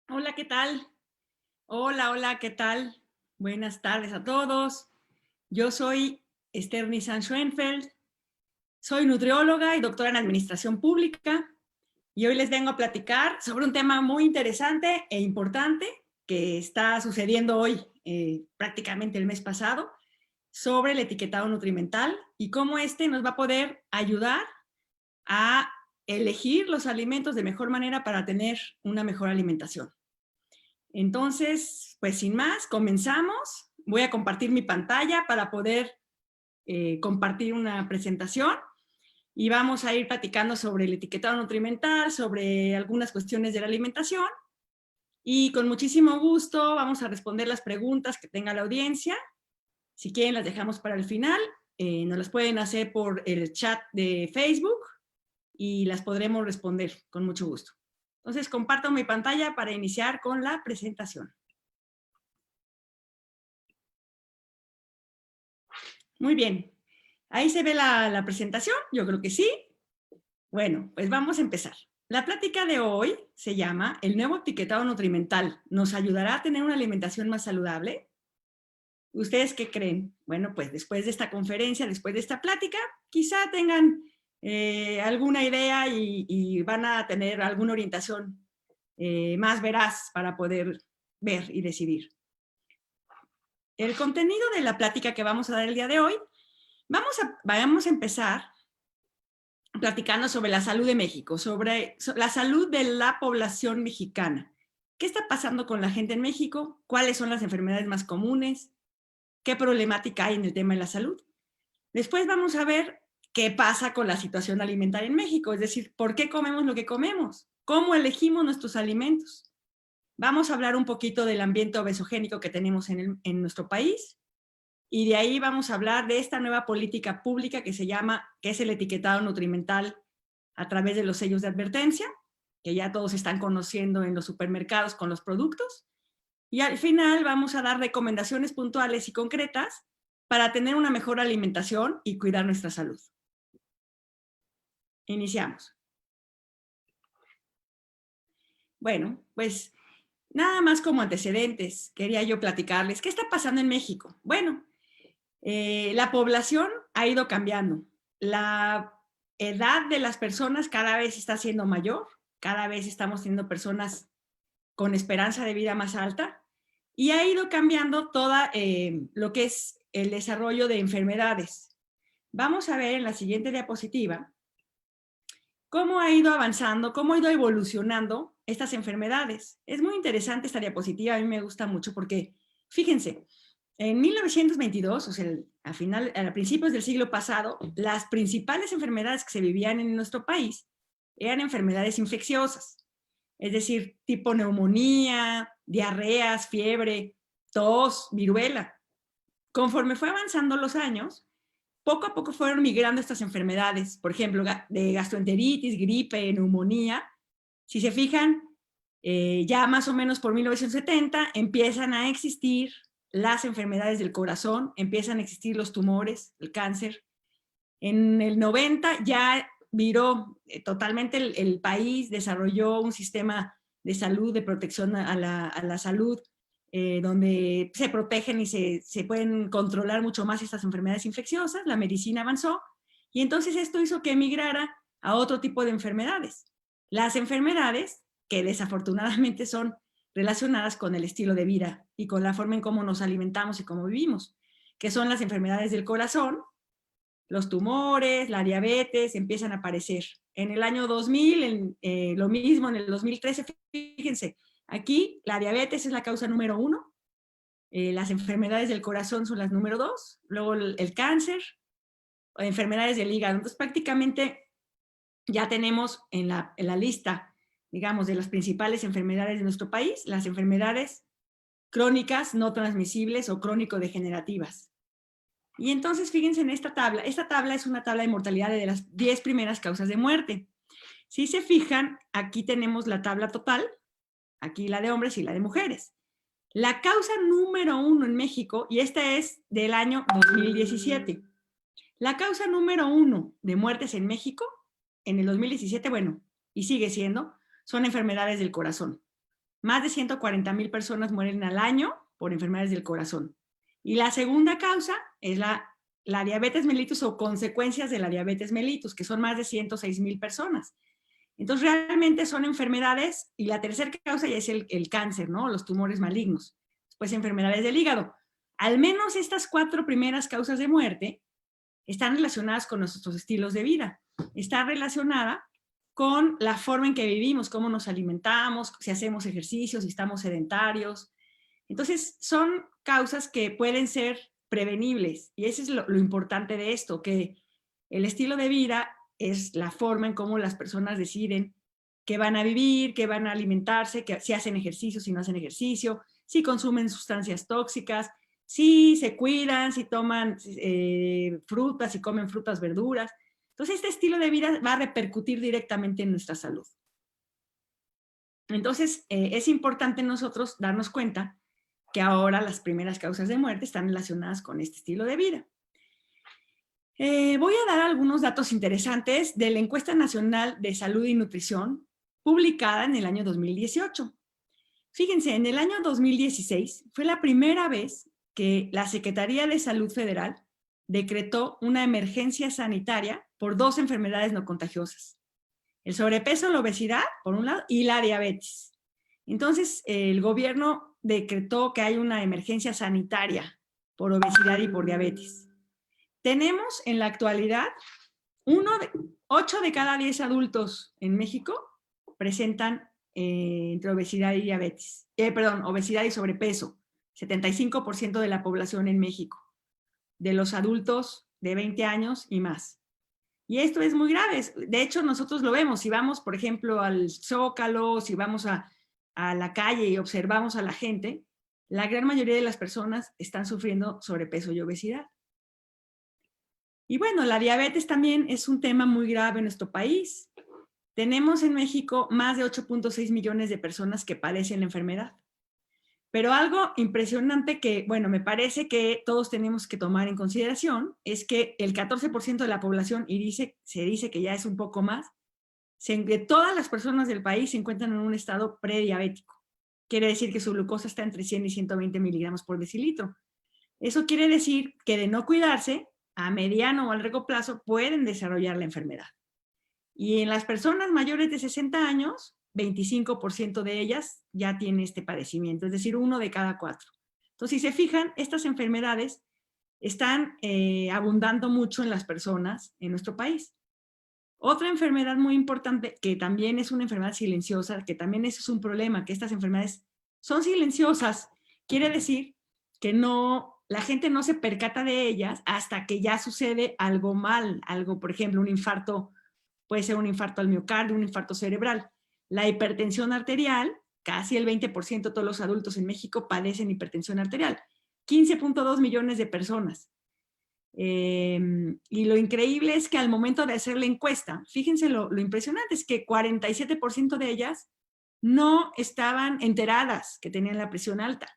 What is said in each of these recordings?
Hola, ¿qué tal? Hola, hola, ¿qué tal? Buenas tardes a todos. Yo soy Esther Nissan Schoenfeld, soy nutrióloga y doctora en Administración Pública y hoy les vengo a platicar sobre un tema muy interesante e importante que está sucediendo hoy, prácticamente el mes pasado, sobre el etiquetado nutrimental y cómo este nos va a poder ayudar a elegir los alimentos de mejor manera para tener una mejor alimentación. Entonces, pues sin más, comenzamos. Voy a compartir mi pantalla para poder compartir una presentación y vamos a ir platicando sobre el etiquetado nutrimental, sobre algunas cuestiones de la alimentación y con muchísimo gusto vamos a responder las preguntas que tenga la audiencia. Si quieren las dejamos para el final, nos las pueden hacer por el chat de Facebook y las podremos responder con mucho gusto. Entonces, comparto mi pantalla para iniciar con la presentación. Muy bien. Ahí se ve la presentación, yo creo que sí. Bueno, pues vamos a empezar. La plática de hoy se llama El nuevo etiquetado nutrimental. ¿Nos ayudará a tener una alimentación más saludable? ¿Ustedes qué creen? Bueno, pues después de esta conferencia, después de esta plática, quizá tengan alguna idea y van a tener alguna orientación más veraz para poder ver y decidir. El contenido de la plática que vamos a dar el día de hoy, vamos a empezar platicando sobre la salud de México, sobre la salud de la población mexicana. ¿Qué está pasando con la gente en México? ¿Cuáles son las enfermedades más comunes? ¿Qué problemática hay en el tema de la salud? Después vamos a ver qué pasa con la situación alimentaria en México, es decir, ¿por qué comemos lo que comemos? ¿Cómo elegimos nuestros alimentos? Vamos a hablar un poquito del ambiente obesogénico que tenemos en nuestro país y de ahí vamos a hablar de esta nueva política pública que es el etiquetado nutrimental a través de los sellos de advertencia, que ya todos están conociendo en los supermercados con los productos. Y al final vamos a dar recomendaciones puntuales y concretas para tener una mejor alimentación y cuidar nuestra salud. Iniciamos. Bueno, pues nada más como antecedentes, quería yo platicarles. ¿Qué está pasando en México? Bueno, la población ha ido cambiando. La edad de las personas cada vez está siendo mayor, cada vez estamos teniendo personas con esperanza de vida más alta y ha ido cambiando toda lo que es el desarrollo de enfermedades. Vamos a ver en la siguiente diapositiva cómo ha ido avanzando, cómo ha ido evolucionando estas enfermedades. Es muy interesante esta diapositiva, a mí me gusta mucho porque, fíjense, en 1922, o sea, a principios del siglo pasado, las principales enfermedades que se vivían en nuestro país eran enfermedades infecciosas, es decir, tipo neumonía, diarreas, fiebre, tos, viruela. Conforme fue avanzando los años, poco a poco fueron migrando estas enfermedades, por ejemplo, de gastroenteritis, gripe, neumonía. Si se fijan, ya más o menos por 1970 empiezan a existir las enfermedades del corazón, empiezan a existir los tumores, el cáncer. En el 90 ya viró totalmente el país, desarrolló un sistema de salud, de protección a la salud, donde se protegen y se pueden controlar mucho más estas enfermedades infecciosas, la medicina avanzó, y entonces esto hizo que emigrara a otro tipo de enfermedades. Las enfermedades que desafortunadamente son relacionadas con el estilo de vida y con la forma en cómo nos alimentamos y cómo vivimos, que son las enfermedades del corazón, los tumores, la diabetes empiezan a aparecer. En el año 2000, lo mismo, en el 2013, fíjense, aquí la diabetes es la causa número 1, las enfermedades del corazón son las número 2, luego el cáncer, enfermedades del hígado. Entonces prácticamente ya tenemos en la lista, digamos, de las principales enfermedades de nuestro país, las enfermedades crónicas no transmisibles o crónico-degenerativas. Y entonces fíjense en esta tabla es una tabla de mortalidad de las 10 primeras causas de muerte. Si se fijan, aquí tenemos la tabla total, aquí la de hombres y la de mujeres. La causa número 1 en México, y esta es del año 2017, la causa número 1 de muertes en México, en el 2017, bueno, y sigue siendo, son enfermedades del corazón. Más de 140,000 personas mueren al año por enfermedades del corazón. Y la segunda causa es la diabetes mellitus o consecuencias de la diabetes mellitus, que son más de 106,000 personas. Entonces, realmente son enfermedades, y la tercera causa ya es el cáncer, ¿no? Los tumores malignos. Después, enfermedades del hígado. Al menos estas 4 primeras causas de muerte están relacionadas con nuestros estilos de vida. Está relacionada con la forma en que vivimos, cómo nos alimentamos, si hacemos ejercicios, si estamos sedentarios. Entonces, son causas que pueden ser prevenibles, y eso es lo importante de esto, que el estilo de vida es la forma en cómo las personas deciden qué van a vivir, qué van a alimentarse, si hacen ejercicio, si no hacen ejercicio, si consumen sustancias tóxicas, si se cuidan, si toman frutas, si comen frutas, verduras. Entonces, este estilo de vida va a repercutir directamente en nuestra salud. Entonces, es importante nosotros darnos cuenta que ahora las primeras causas de muerte están relacionadas con este estilo de vida. Voy a dar algunos datos interesantes de la Encuesta Nacional de Salud y Nutrición, publicada en el año 2018. Fíjense, en el año 2016 fue la primera vez que la Secretaría de Salud Federal decretó una emergencia sanitaria por 2 enfermedades no contagiosas: el sobrepeso, la obesidad, por un lado, y la diabetes. Entonces, el gobierno decretó que hay una emergencia sanitaria por obesidad y por diabetes. Tenemos en la actualidad 8 de cada 10 adultos en México presentan entre obesidad y diabetes. Obesidad y sobrepeso. 75% de la población en México, de los adultos de 20 años y más. Y esto es muy grave. De hecho, nosotros lo vemos. Si vamos, por ejemplo, al Zócalo, si vamos a la calle y observamos a la gente, la gran mayoría de las personas están sufriendo sobrepeso y obesidad. Y bueno, la diabetes también es un tema muy grave en nuestro país. Tenemos en México más de 8.6 millones de personas que padecen la enfermedad. Pero algo impresionante que, bueno, me parece que todos tenemos que tomar en consideración es que el 14% de la población, y se dice que ya es un poco más, de todas las personas del país se encuentran en un estado prediabético. Quiere decir que su glucosa está entre 100 y 120 miligramos por decilitro. Eso quiere decir que de no cuidarse, a mediano o al largo plazo pueden desarrollar la enfermedad. Y en las personas mayores de 60 años, 25% de ellas ya tiene este padecimiento, es decir, 1 de cada 4. Entonces, si se fijan, estas enfermedades están abundando mucho en las personas en nuestro país. Otra enfermedad muy importante, que también es una enfermedad silenciosa, que también eso es un problema, que estas enfermedades son silenciosas, quiere decir que la gente no se percata de ellas hasta que ya sucede algo mal, algo, por ejemplo, un infarto, puede ser un infarto al miocardio, un infarto cerebral. La hipertensión arterial, casi el 20% de todos los adultos en México padecen hipertensión arterial, 15.2 millones de personas. Y lo increíble es que al momento de hacer la encuesta, fíjense lo impresionante, es que 47% de ellas no estaban enteradas que tenían la presión alta.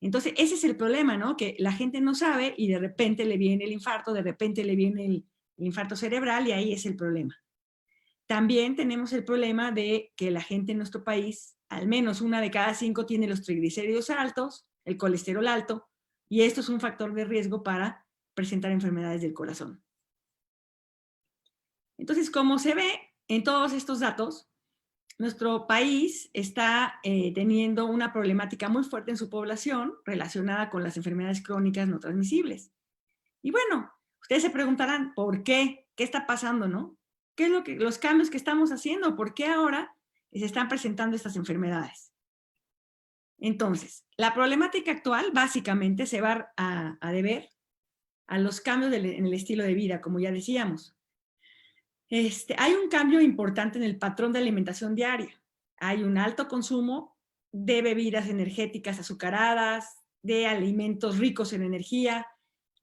Entonces, ese es el problema, ¿no? Que la gente no sabe y de repente le viene el infarto, de repente le viene el infarto cerebral, y ahí es el problema. También tenemos el problema de que la gente en nuestro país, al menos 1 de cada 5 tiene los triglicéridos altos, el colesterol alto, y esto es un factor de riesgo para presentar enfermedades del corazón. Entonces, como se ve en todos estos datos, nuestro país está teniendo una problemática muy fuerte en su población relacionada con las enfermedades crónicas no transmisibles. Y bueno, ustedes se preguntarán, ¿por qué? ¿Qué está pasando, no? ¿Qué es los cambios que estamos haciendo? ¿Por qué ahora se están presentando estas enfermedades? Entonces, la problemática actual básicamente se va a deber a los cambios en el estilo de vida, como ya decíamos. Hay un cambio importante en el patrón de alimentación diaria. Hay un alto consumo de bebidas energéticas azucaradas, de alimentos ricos en energía.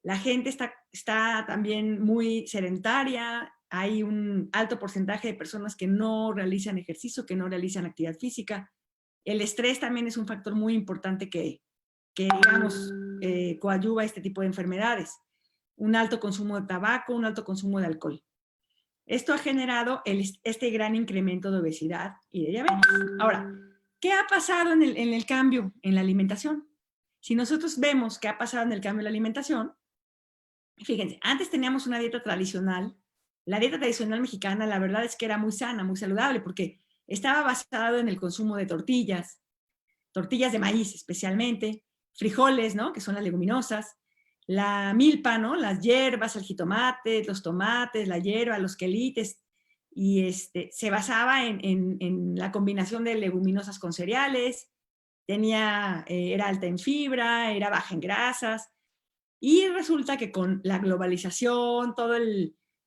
La gente está también muy sedentaria. Hay un alto porcentaje de personas que no realizan ejercicio, que no realizan actividad física. El estrés también es un factor muy importante que digamos, coadyuva este tipo de enfermedades. Un alto consumo de tabaco, un alto consumo de alcohol. Esto ha generado este gran incremento de obesidad y de diabetes. Ahora, ¿qué ha pasado en el cambio en la alimentación? Si nosotros vemos qué ha pasado en el cambio en la alimentación, fíjense, antes teníamos una dieta tradicional. La dieta tradicional mexicana, la verdad es que era muy sana, muy saludable, porque estaba basado en el consumo de tortillas de maíz especialmente, frijoles, ¿no? Que son las leguminosas, la milpa, ¿no? Las hierbas, el jitomate, los tomates, la hierba, los quelites, y se basaba en la combinación de leguminosas con cereales, era alta en fibra, era baja en grasas, y resulta que con la globalización,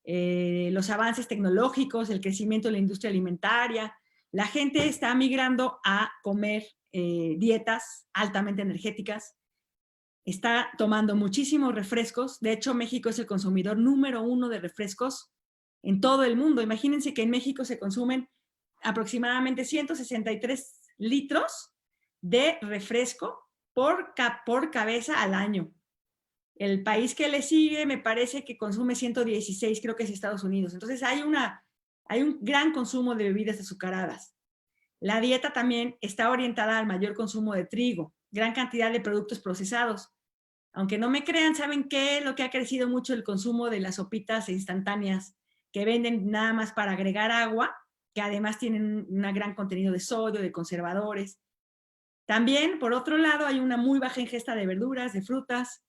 los avances tecnológicos, el crecimiento de la industria alimentaria, la gente está migrando a comer dietas altamente energéticas, está tomando muchísimos refrescos. De hecho, México es el consumidor número 1 de refrescos en todo el mundo. Imagínense que en México se consumen aproximadamente 163 litros de refresco por cabeza al año. El país que le sigue me parece que consume 116, creo que es Estados Unidos. Entonces hay un gran consumo de bebidas azucaradas. La dieta también está orientada al mayor consumo de trigo, gran cantidad de productos procesados. Aunque no me crean, ¿saben qué? Lo que ha crecido mucho el consumo de las sopitas instantáneas que venden nada más para agregar agua, que además tienen un gran contenido de sodio, de conservadores. También, por otro lado, hay una muy baja ingesta de verduras, de frutas,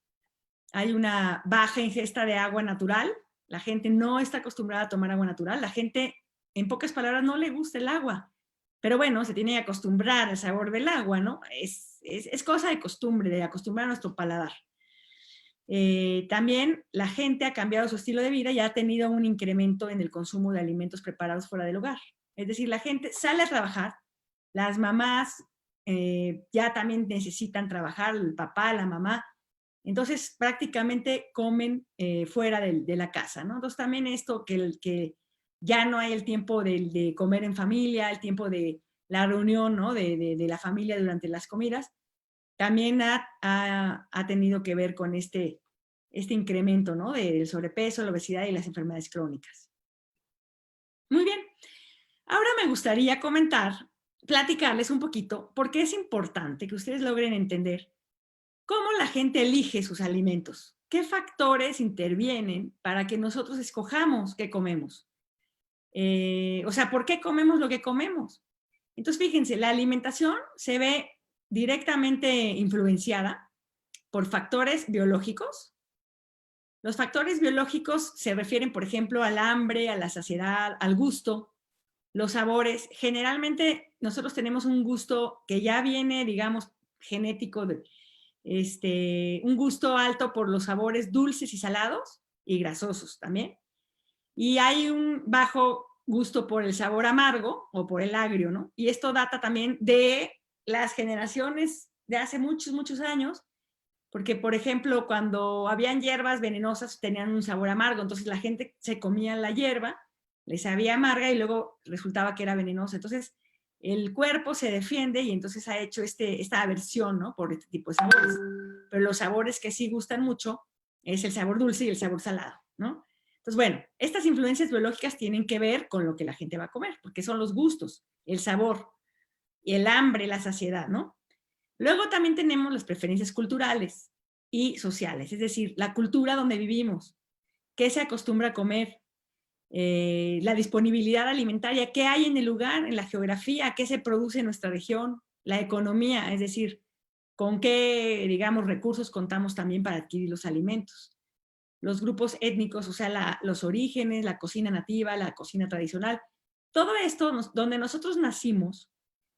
hay una baja ingesta de agua natural. La gente no está acostumbrada a tomar agua natural. La gente, en pocas palabras, no le gusta el agua. Pero bueno, se tiene que acostumbrar al sabor del agua, ¿no? Es cosa de costumbre, de acostumbrar a nuestro paladar. También la gente ha cambiado su estilo de vida y ha tenido un incremento en el consumo de alimentos preparados fuera del hogar. Es decir, la gente sale a trabajar, las mamás ya también necesitan trabajar, el papá, la mamá, entonces prácticamente comen fuera de la casa, ¿no? Entonces también esto que ya no hay el tiempo de comer en familia, el tiempo de la reunión, ¿no? De la familia durante las comidas, también ha tenido que ver con este incremento, ¿no? Del sobrepeso, la obesidad y las enfermedades crónicas. Muy bien. Ahora me gustaría platicarles un poquito por qué es importante que ustedes logren entender cómo la gente elige sus alimentos. ¿Qué factores intervienen para que nosotros escojamos qué comemos? O sea, ¿por qué comemos lo que comemos? Entonces, fíjense, la alimentación se ve directamente influenciada por factores biológicos. Los factores biológicos se refieren, por ejemplo, al hambre, a la saciedad, al gusto, los sabores. Generalmente nosotros tenemos un gusto que ya viene, digamos, genético, un gusto alto por los sabores dulces y salados y grasosos también. Y hay un bajo gusto por el sabor amargo o por el agrio, ¿no? Y esto data también de las generaciones de hace muchos, muchos años, porque, por ejemplo, cuando habían hierbas venenosas tenían un sabor amargo, entonces la gente se comía la hierba, le sabía amarga y luego resultaba que era venenosa. Entonces, el cuerpo se defiende y entonces ha hecho esta aversión, ¿no? Por este tipo de sabores. Pero los sabores que sí gustan mucho es el sabor dulce y el sabor salado, ¿no? Entonces, bueno, estas influencias biológicas tienen que ver con lo que la gente va a comer, porque son los gustos, el sabor, el hambre, la saciedad, ¿no? Luego también tenemos las preferencias culturales y sociales, es decir, la cultura donde vivimos, qué se acostumbra a comer, la disponibilidad alimentaria, qué hay en el lugar, en la geografía, qué se produce en nuestra región, la economía, es decir, con qué, digamos, recursos contamos también para adquirir los alimentos. Los grupos étnicos, o sea, los orígenes, la cocina nativa, la cocina tradicional, todo esto, donde nosotros nacimos,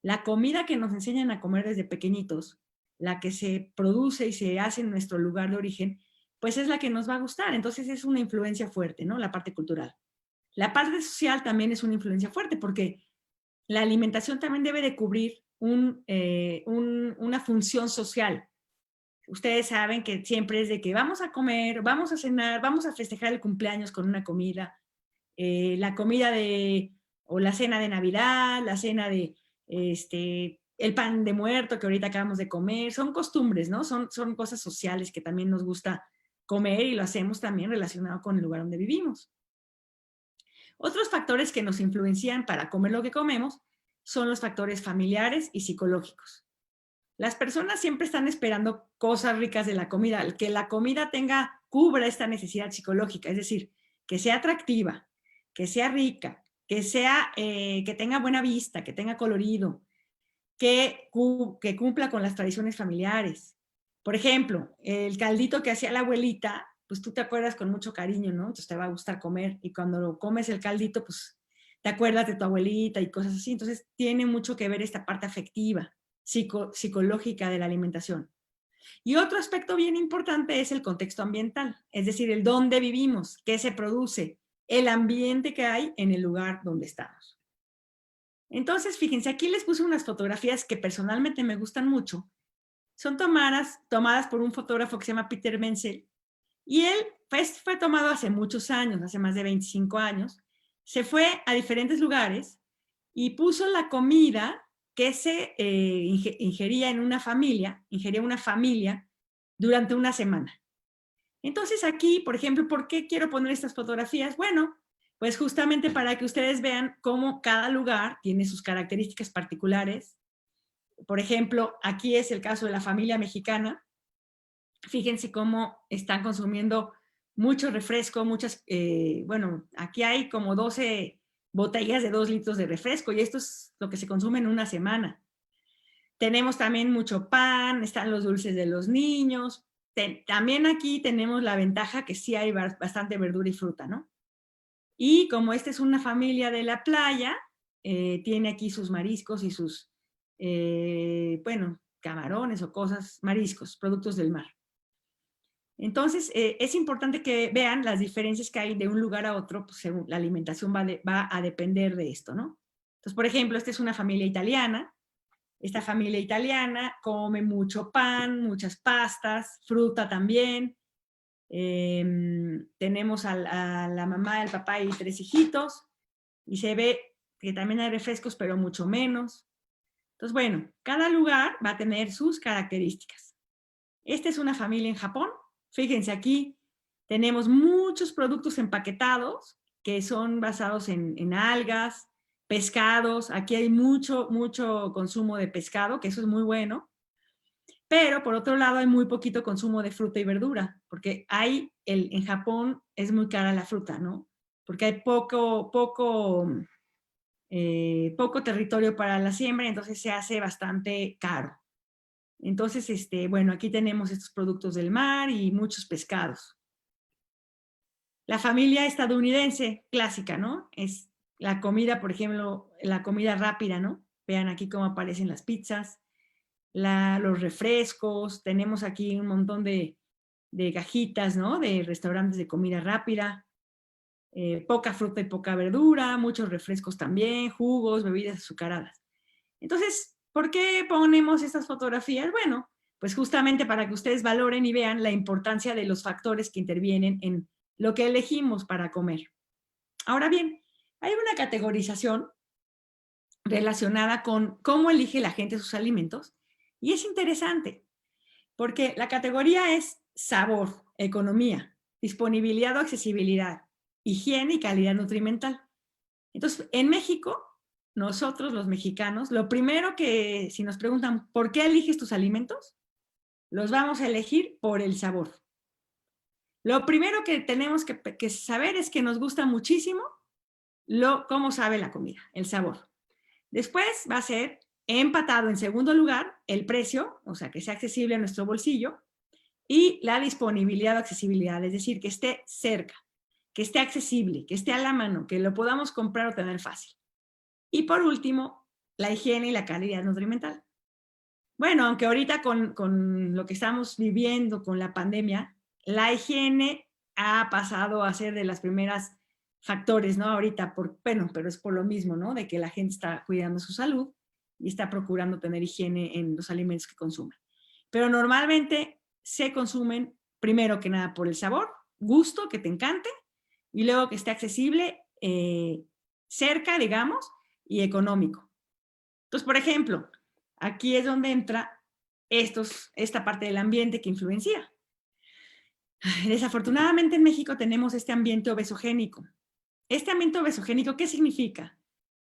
la comida que nos enseñan a comer desde pequeñitos, la que se produce y se hace en nuestro lugar de origen, pues es la que nos va a gustar. Entonces es una influencia fuerte, ¿no? La parte cultural. La parte social también es una influencia fuerte porque la alimentación también debe de cubrir una función social. Ustedes saben que siempre es de que vamos a comer, vamos a cenar, vamos a festejar el cumpleaños con una comida, la comida o la cena de Navidad, la cena de, el pan de muerto que ahorita acabamos de comer, son costumbres, ¿no? Son cosas sociales que también nos gusta comer y lo hacemos también relacionado con el lugar donde vivimos. Otros factores que nos influencian para comer lo que comemos son los factores familiares y psicológicos. Las personas siempre están esperando cosas ricas de la comida, que la comida cubra esta necesidad psicológica, es decir, que sea atractiva, que sea rica, que tenga buena vista, que tenga colorido, que cumpla con las tradiciones familiares. Por ejemplo, el caldito que hacía la abuelita, pues tú te acuerdas con mucho cariño, ¿no? Entonces te va a gustar comer, y cuando comes el caldito, pues te acuerdas de tu abuelita y cosas así. Entonces tiene mucho que ver esta parte afectiva, psicológica de la alimentación. Y otro aspecto bien importante es el contexto ambiental, es decir, el dónde vivimos, qué se produce, el ambiente que hay en el lugar donde estamos. Entonces, fíjense, aquí les puse unas fotografías que personalmente me gustan mucho. Son tomadas por un fotógrafo que se llama Peter Menzel, y él fue tomado hace muchos años, hace más de 25 años. Se fue a diferentes lugares y puso la comida que se ingería una familia durante una semana. Entonces aquí, por ejemplo, ¿por qué quiero poner estas fotografías? Bueno, pues justamente para que ustedes vean cómo cada lugar tiene sus características particulares. Por ejemplo, aquí es el caso de la familia mexicana. Fíjense cómo están consumiendo mucho refresco, bueno, aquí hay como 12 botellas de 2 litros de refresco, y esto es lo que se consume en una semana. Tenemos también mucho pan, están los dulces de los niños. También aquí tenemos la ventaja que sí hay bastante verdura y fruta, ¿no? Y como esta es una familia de la playa, tiene aquí sus mariscos y sus, bueno, camarones o cosas, mariscos, productos del mar. Entonces, es importante que vean las diferencias que hay de un lugar a otro, pues según la alimentación va a depender de esto, ¿no? Entonces, por ejemplo, esta es una familia italiana. Esta familia italiana come mucho pan, muchas pastas, fruta también. Tenemos a la mamá, el papá y 3 hijitos, y se ve que también hay refrescos, pero mucho menos. Entonces, bueno, cada lugar va a tener sus características. Esta es una familia en Japón. Fíjense, aquí tenemos muchos productos empaquetados que son basados en algas, pescados. Aquí hay mucho consumo de pescado, que eso es muy bueno. Pero por otro lado hay muy poquito consumo de fruta y verdura, porque en Japón es muy cara la fruta, ¿no? Porque hay poco territorio para la siembra, entonces se hace bastante caro. Entonces, bueno, aquí tenemos estos productos del mar y muchos pescados. La familia estadounidense clásica, ¿no? Es la comida, por ejemplo, la comida rápida, ¿no? Vean aquí cómo aparecen las pizzas, los refrescos, tenemos aquí un montón de cajitas, ¿no? De restaurantes de comida rápida, poca fruta y poca verdura, muchos refrescos también, jugos, bebidas azucaradas. Entonces, ¿por qué ponemos estas fotografías? Bueno, pues justamente para que ustedes valoren y vean la importancia de los factores que intervienen en lo que elegimos para comer. Ahora bien, hay una categorización relacionada con cómo elige la gente sus alimentos, y es interesante, porque la categoría es sabor, economía, disponibilidad o accesibilidad, higiene y calidad nutrimental. Entonces, en México, nosotros los mexicanos, lo primero que, si nos preguntan, ¿por qué eliges tus alimentos? Los vamos a elegir por el sabor. Lo primero que tenemos que saber es que nos gusta muchísimo cómo sabe la comida, el sabor. Después va a ser empatado en segundo lugar el precio, o sea, que sea accesible a nuestro bolsillo, y la disponibilidad o accesibilidad, es decir, que esté cerca, que esté accesible, que esté a la mano, que lo podamos comprar o tener fácil. Y por último, la higiene y la calidad nutrimental. Bueno, aunque ahorita con lo que estamos viviendo con la pandemia, la higiene ha pasado a ser de las primeras factores, ¿no? Ahorita, bueno, pero es por lo mismo, ¿no? De que la gente está cuidando su salud y está procurando tener higiene en los alimentos que consumen. Pero normalmente se consumen primero que nada por el sabor, gusto, que te encante, y luego que esté accesible, cerca, digamos, y económico. Entonces, por ejemplo, aquí es donde entra esta parte del ambiente que influencia. Desafortunadamente en México tenemos este ambiente obesogénico. Este ambiente obesogénico, ¿qué significa?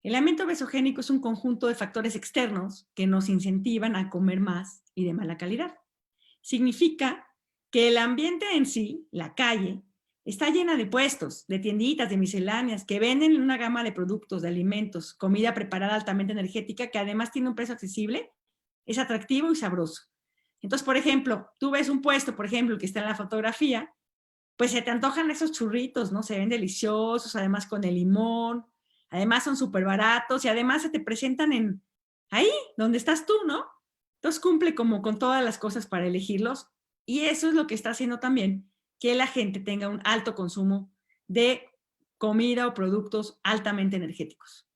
El ambiente obesogénico es un conjunto de factores externos que nos incentivan a comer más y de mala calidad. Significa que el ambiente en sí, la calle, está llena de puestos, de tienditas, de misceláneas, que venden una gama de productos, de alimentos, comida preparada altamente energética, que además tiene un precio accesible, es atractivo y sabroso. Entonces, por ejemplo, tú ves un puesto, por ejemplo, que está en la fotografía, pues se te antojan esos churritos, ¿no? Se ven deliciosos, además con el limón, además son súper baratos y además se te presentan ahí, donde estás tú, ¿no? Entonces cumple como con todas las cosas para elegirlos y eso es lo que está haciendo también que la gente tenga un alto consumo de comida o productos altamente energéticos.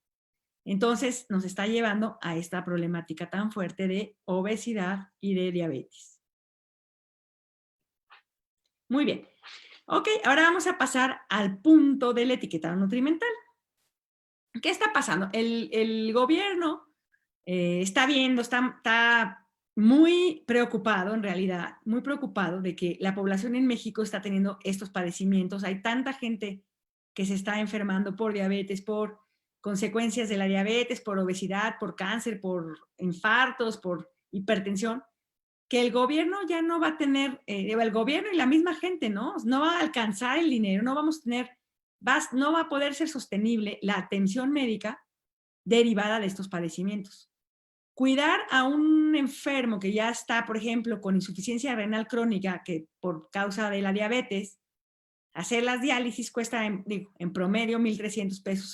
Entonces nos está llevando a esta problemática tan fuerte de obesidad y de diabetes. Muy bien. Ok, ahora vamos a pasar al punto del etiquetado nutrimental. ¿Qué está pasando? El gobierno está viendo, está muy preocupado, en realidad, muy preocupado de que la población en México está teniendo estos padecimientos. Hay tanta gente que se está enfermando por diabetes, por consecuencias de la diabetes, por obesidad, por cáncer, por infartos, por hipertensión, que el gobierno ya no va a tener, el gobierno y la misma gente, ¿no? No va a alcanzar el dinero, no vamos a tener, no va a poder ser sostenible la atención médica derivada de estos padecimientos. Cuidar a un enfermo que ya está, por ejemplo, con insuficiencia renal crónica, que por causa de la diabetes, hacer las diálisis cuesta en promedio 1,300 pesos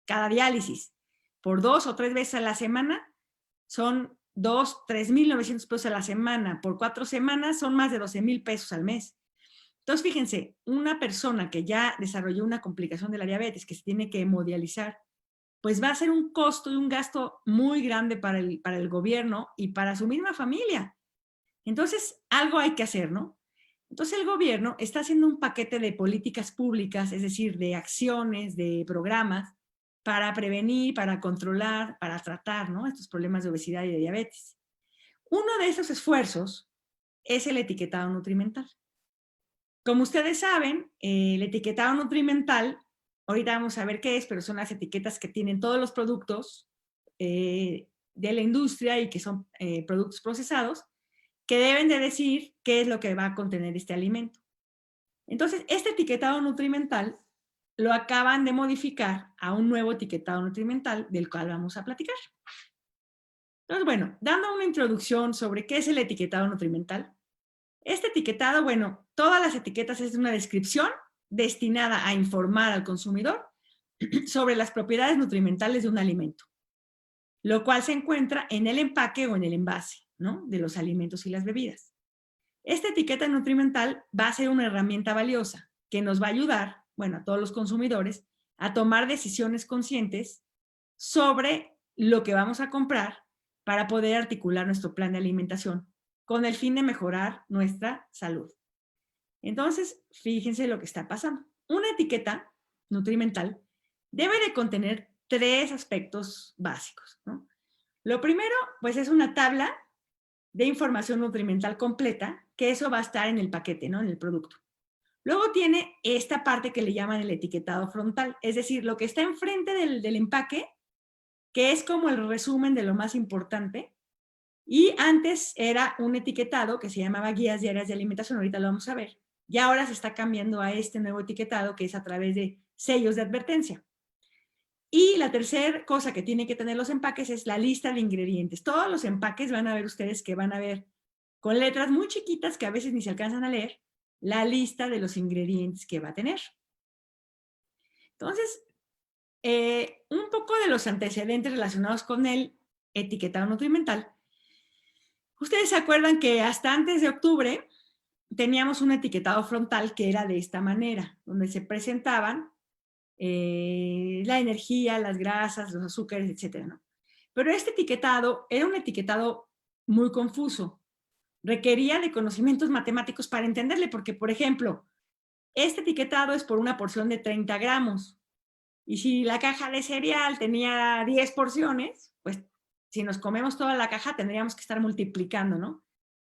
cada diálisis. Por 2 o 3 veces a la semana son 3,900 pesos a la semana. Por 4 semanas son más de 12,000 pesos al mes. Entonces, fíjense, una persona que ya desarrolló una complicación de la diabetes, que se tiene que hemodializar, pues va a ser un costo y un gasto muy grande para el gobierno y para su misma familia. Entonces, algo hay que hacer, ¿no? Entonces, el gobierno está haciendo un paquete de políticas públicas, es decir, de acciones, de programas, para prevenir, para controlar, para tratar, ¿no? Estos problemas de obesidad y de diabetes. Uno de esos esfuerzos es el etiquetado nutrimental. Como ustedes saben, el etiquetado nutrimental, ahorita vamos a ver qué es, pero son las etiquetas que tienen todos los productos de la industria y que son productos procesados, que deben de decir qué es lo que va a contener este alimento. Entonces, este etiquetado nutrimental lo acaban de modificar a un nuevo etiquetado nutrimental del cual vamos a platicar. Entonces, bueno, dando una introducción sobre qué es el etiquetado nutrimental. Este etiquetado, bueno, todas las etiquetas es una descripción destinada a informar al consumidor sobre las propiedades nutrimentales de un alimento, lo cual se encuentra en el empaque o en el envase, ¿no? De los alimentos y las bebidas. Esta etiqueta nutrimental va a ser una herramienta valiosa que nos va a ayudar, bueno, a todos los consumidores, a tomar decisiones conscientes sobre lo que vamos a comprar para poder articular nuestro plan de alimentación con el fin de mejorar nuestra salud. Entonces, fíjense lo que está pasando. Una etiqueta nutrimental debe de contener 3 aspectos básicos, ¿no? Lo primero, pues es una tabla de información nutrimental completa, que eso va a estar en el paquete, ¿no? En el producto. Luego tiene esta parte que le llaman el etiquetado frontal, es decir, lo que está enfrente del empaque, que es como el resumen de lo más importante. Y antes era un etiquetado que se llamaba guías diarias de alimentación, ahorita lo vamos a ver. Y ahora se está cambiando a este nuevo etiquetado que es a través de sellos de advertencia. Y la tercera cosa que tienen que tener los empaques es la lista de ingredientes. Todos los empaques van a ver ustedes que van a ver con letras muy chiquitas que a veces ni se alcanzan a leer, la lista de los ingredientes que va a tener. Entonces, un poco de los antecedentes relacionados con el etiquetado nutrimental. Ustedes se acuerdan que hasta antes de octubre teníamos un etiquetado frontal que era de esta manera, donde se presentaban la energía, las grasas, los azúcares, etcétera, ¿no? Pero este etiquetado era un etiquetado muy confuso. Requería de conocimientos matemáticos para entenderle, porque, por ejemplo, este etiquetado es por una porción de 30 gramos. Y si la caja de cereal tenía 10 porciones, pues si nos comemos toda la caja tendríamos que estar multiplicando, ¿no?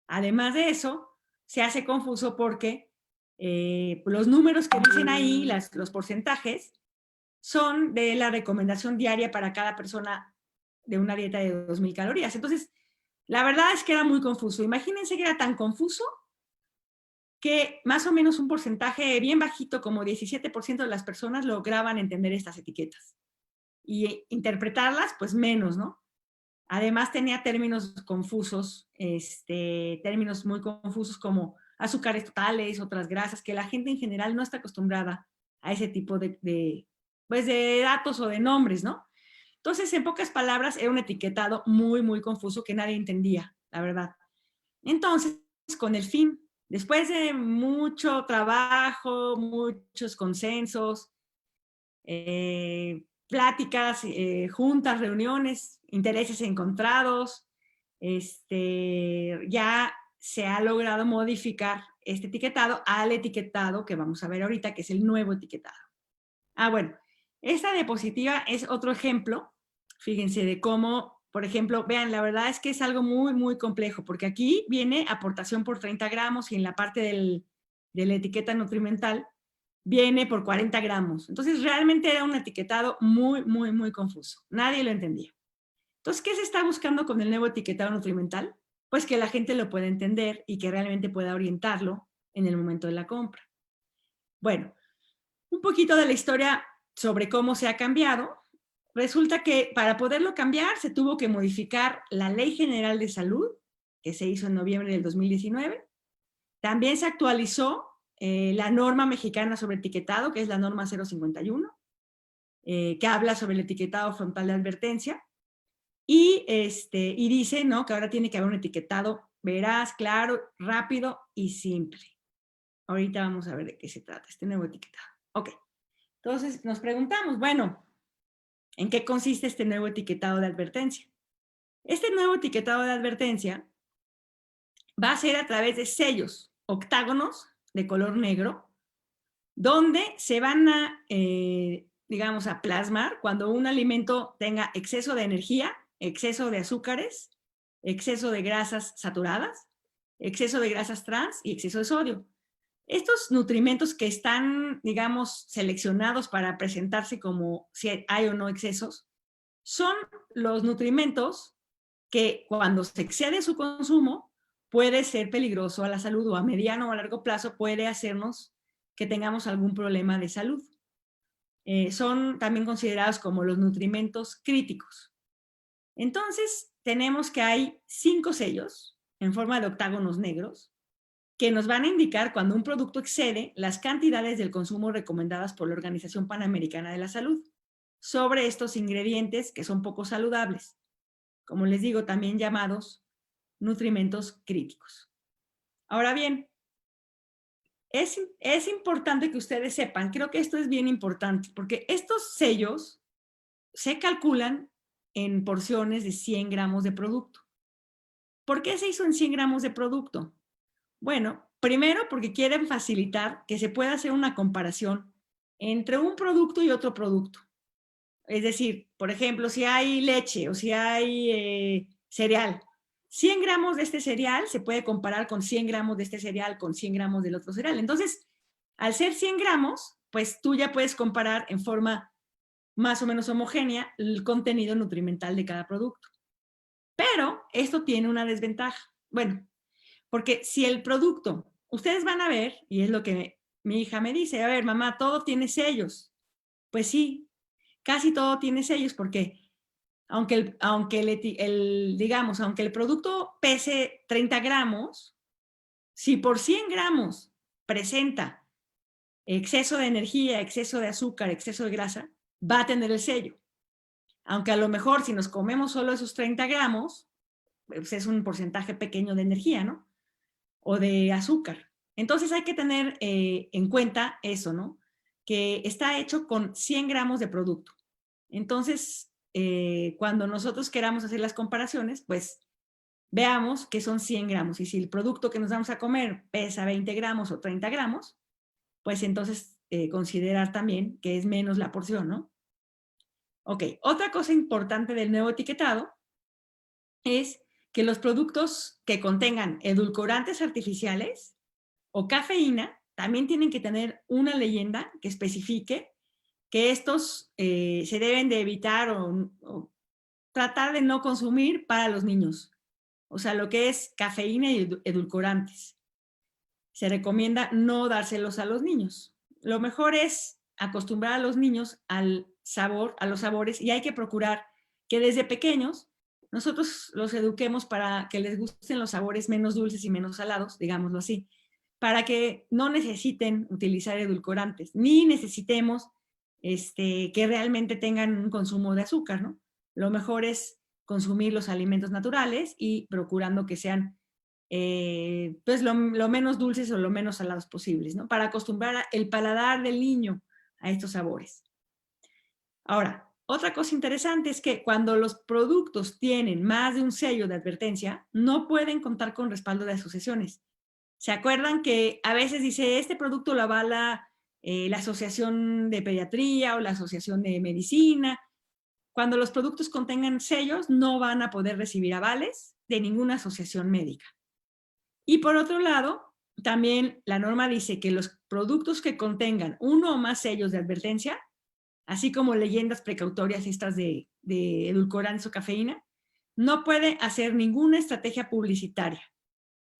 Además de eso, se hace confuso porque los números que dicen ahí, los porcentajes, son de la recomendación diaria para cada persona de una dieta de 2,000 calorías. Entonces, la verdad es que era muy confuso. Imagínense que era tan confuso que más o menos un porcentaje bien bajito, como 17% de las personas lograban entender estas etiquetas. Y interpretarlas, pues menos, ¿no? Además tenía términos confusos, términos muy confusos como azúcares totales, otras grasas, que la gente en general no está acostumbrada a ese tipo pues de datos o de nombres, ¿no? Entonces, en pocas palabras, era un etiquetado muy, muy confuso que nadie entendía, la verdad. Entonces, con el fin, después de mucho trabajo, muchos consensos, pláticas, juntas, reuniones, intereses encontrados, ya se ha logrado modificar este etiquetado al etiquetado que vamos a ver ahorita, que es el nuevo etiquetado. Bueno, esta diapositiva es otro ejemplo, fíjense, de cómo, por ejemplo, vean, la verdad es que es algo muy, muy complejo, porque aquí viene aportación por 30 gramos y en la parte de la etiqueta nutrimental viene por 40 gramos. Entonces, realmente era un etiquetado muy, muy, muy confuso. Nadie lo entendía. Entonces, ¿qué se está buscando con el nuevo etiquetado nutrimental? Pues que la gente lo pueda entender y que realmente pueda orientarlo en el momento de la compra. Bueno, un poquito de la historia sobre cómo se ha cambiado. Resulta que para poderlo cambiar se tuvo que modificar la Ley General de Salud, que se hizo en noviembre del 2019. También se actualizó la norma mexicana sobre etiquetado, que es la norma 051, que habla sobre el etiquetado frontal de advertencia. Y dice, ¿no?, que ahora tiene que haber un etiquetado veraz, claro, rápido y simple. Ahorita vamos a ver de qué se trata este nuevo etiquetado. Ok, entonces nos preguntamos, bueno, ¿en qué consiste este nuevo etiquetado de advertencia? Este nuevo etiquetado de advertencia va a ser a través de sellos octágonos de color negro, donde se van a, digamos, a plasmar cuando un alimento tenga exceso de energía, exceso de azúcares, exceso de grasas saturadas, exceso de grasas trans y exceso de sodio. Estos nutrimentos que están, digamos, seleccionados para presentarse como si hay o no excesos, son los nutrimentos que cuando se excede su consumo puede ser peligroso a la salud o a mediano o a largo plazo puede hacernos que tengamos algún problema de salud. Son también considerados como los nutrimentos críticos. Entonces, tenemos que hay 5 sellos en forma de octágonos negros que nos van a indicar cuando un producto excede las cantidades del consumo recomendadas por la Organización Panamericana de la Salud sobre estos ingredientes que son poco saludables, como les digo, también llamados nutrimentos críticos. Ahora bien, es importante que ustedes sepan, creo que esto es bien importante, porque estos sellos se calculan en porciones de 100 gramos de producto. ¿Por qué se hizo en 100 gramos de producto? Bueno, primero porque quieren facilitar que se pueda hacer una comparación entre un producto y otro producto. Es decir, por ejemplo, si hay leche o si hay cereal, 100 gramos de este cereal se puede comparar con 100 gramos de este cereal con 100 gramos del otro cereal. Entonces, al ser 100 gramos, pues tú ya puedes comparar en forma más o menos homogénea el contenido nutrimental de cada producto. Pero esto tiene una desventaja. Bueno, porque si el producto, ustedes van a ver, y es lo que mi hija me dice, a ver, mamá, todo tiene sellos. Pues sí, casi todo tiene sellos porque aunque el producto pese 30 gramos, si por 100 gramos presenta exceso de energía, exceso de azúcar, exceso de grasa, va a tener el sello. Aunque a lo mejor si nos comemos solo esos 30 gramos, pues es un porcentaje pequeño de energía, ¿no? O de azúcar. Entonces hay que tener en cuenta eso, ¿no? Que está hecho con 100 gramos de producto. Entonces, cuando nosotros queramos hacer las comparaciones, pues veamos que son 100 gramos. Y si el producto que nos vamos a comer pesa 20 gramos o 30 gramos, pues entonces considerar también que es menos la porción, ¿no? Ok, otra cosa importante del nuevo etiquetado es que los productos que contengan edulcorantes artificiales o cafeína también tienen que tener una leyenda que especifique que estos se deben de evitar o tratar de no consumir para los niños. O sea, lo que es cafeína y edulcorantes. Se recomienda no dárselos a los niños. Lo mejor es acostumbrar a los niños al sabor, a los sabores, y hay que procurar que desde pequeños nosotros los eduquemos para que les gusten los sabores menos dulces y menos salados, digámoslo así, para que no necesiten utilizar edulcorantes, ni necesitemos que realmente tengan un consumo de azúcar, ¿no? Lo mejor es consumir los alimentos naturales y procurando que sean pues lo menos dulces o lo menos salados posibles, ¿no? Para acostumbrar el paladar del niño a estos sabores. Ahora, otra cosa interesante es que cuando los productos tienen más de un sello de advertencia, no pueden contar con respaldo de asociaciones. ¿Se acuerdan que a veces dice, este producto lo avala la Asociación de Pediatría o la Asociación de Medicina? Cuando los productos contengan sellos, no van a poder recibir avales de ninguna asociación médica. Y por otro lado, también la norma dice que los productos que contengan uno o más sellos de advertencia, así como leyendas precautorias estas de edulcorantes o cafeína, no puede hacer ninguna estrategia publicitaria.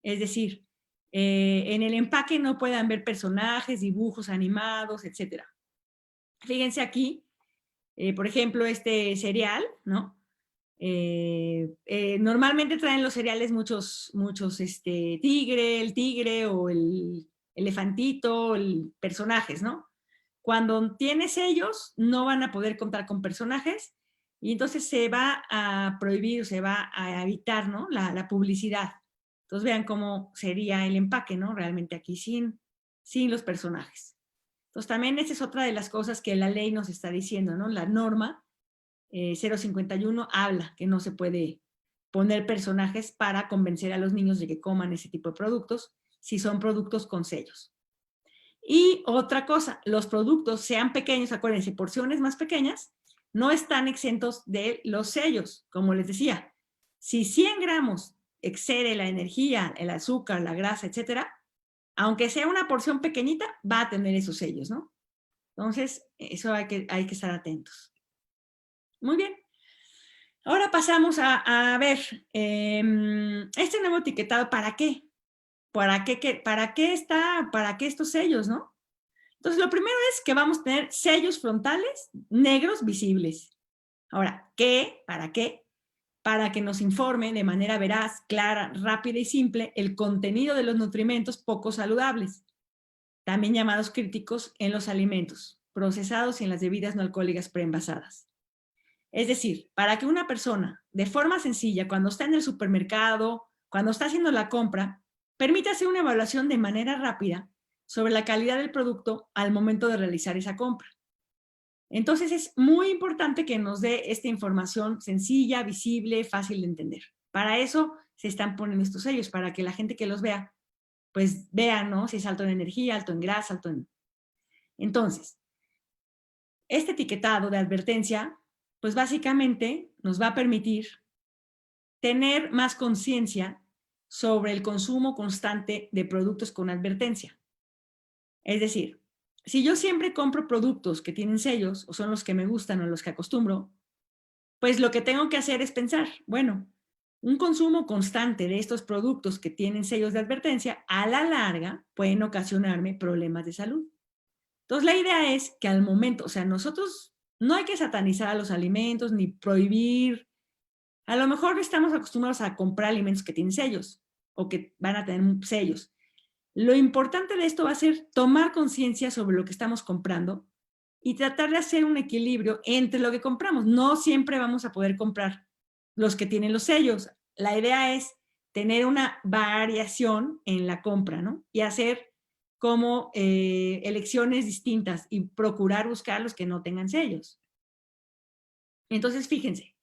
Es decir, en el empaque no puedan ver personajes, dibujos animados, etc. Fíjense aquí, por ejemplo, este cereal, ¿no? Normalmente traen los cereales muchos tigre, el tigre o el elefantito, personajes, ¿no? Cuando tienes ellos, no van a poder contar con personajes y entonces se va a prohibir, se va a evitar, ¿no? La publicidad. Entonces vean cómo sería el empaque, ¿no? Realmente aquí sin los personajes. Entonces también esa es otra de las cosas que la ley nos está diciendo, ¿no? La norma 051 habla que no se puede poner personajes para convencer a los niños de que coman ese tipo de productos si son productos con sellos. Y otra cosa, los productos sean pequeños, acuérdense, porciones más pequeñas, no están exentos de los sellos. Como les decía, si 100 gramos excede la energía, el azúcar, la grasa, etcétera, aunque sea una porción pequeñita, va a tener esos sellos, ¿no? Entonces, eso hay que estar atentos. Muy bien. Ahora pasamos a ver este nuevo etiquetado, ¿para qué? ¿Para qué está? ¿Para qué estos sellos, no? Entonces, lo primero es que vamos a tener sellos frontales negros visibles. Ahora, ¿qué? ¿Para qué? Para que nos informe de manera veraz, clara, rápida y simple el contenido de los nutrimentos poco saludables, también llamados críticos en los alimentos, procesados y en las bebidas no alcohólicas preenvasadas. Es decir, para que una persona, de forma sencilla, cuando está en el supermercado, cuando está haciendo la compra, permita hacer una evaluación de manera rápida sobre la calidad del producto al momento de realizar esa compra. Entonces es muy importante que nos dé esta información sencilla, visible, fácil de entender. Para eso se están poniendo estos sellos, para que la gente que los vea, pues vea, ¿no? Si es alto en energía, alto en grasa, alto en... Entonces, este etiquetado de advertencia pues básicamente nos va a permitir tener más conciencia sobre el consumo constante de productos con advertencia. Es decir, si yo siempre compro productos que tienen sellos o son los que me gustan o los que acostumbro, pues lo que tengo que hacer es pensar, bueno, un consumo constante de estos productos que tienen sellos de advertencia a la larga pueden ocasionarme problemas de salud. Entonces la idea es que al momento, o sea, nosotros no hay que satanizar a los alimentos ni prohibir. A lo mejor estamos acostumbrados a comprar alimentos que tienen sellos o que van a tener sellos. Lo importante de esto va a ser tomar conciencia sobre lo que estamos comprando y tratar de hacer un equilibrio entre lo que compramos. No siempre vamos a poder comprar los que tienen los sellos. La idea es tener una variación en la compra, ¿no? Y hacer como elecciones distintas y procurar buscar los que no tengan sellos. Entonces, fíjense,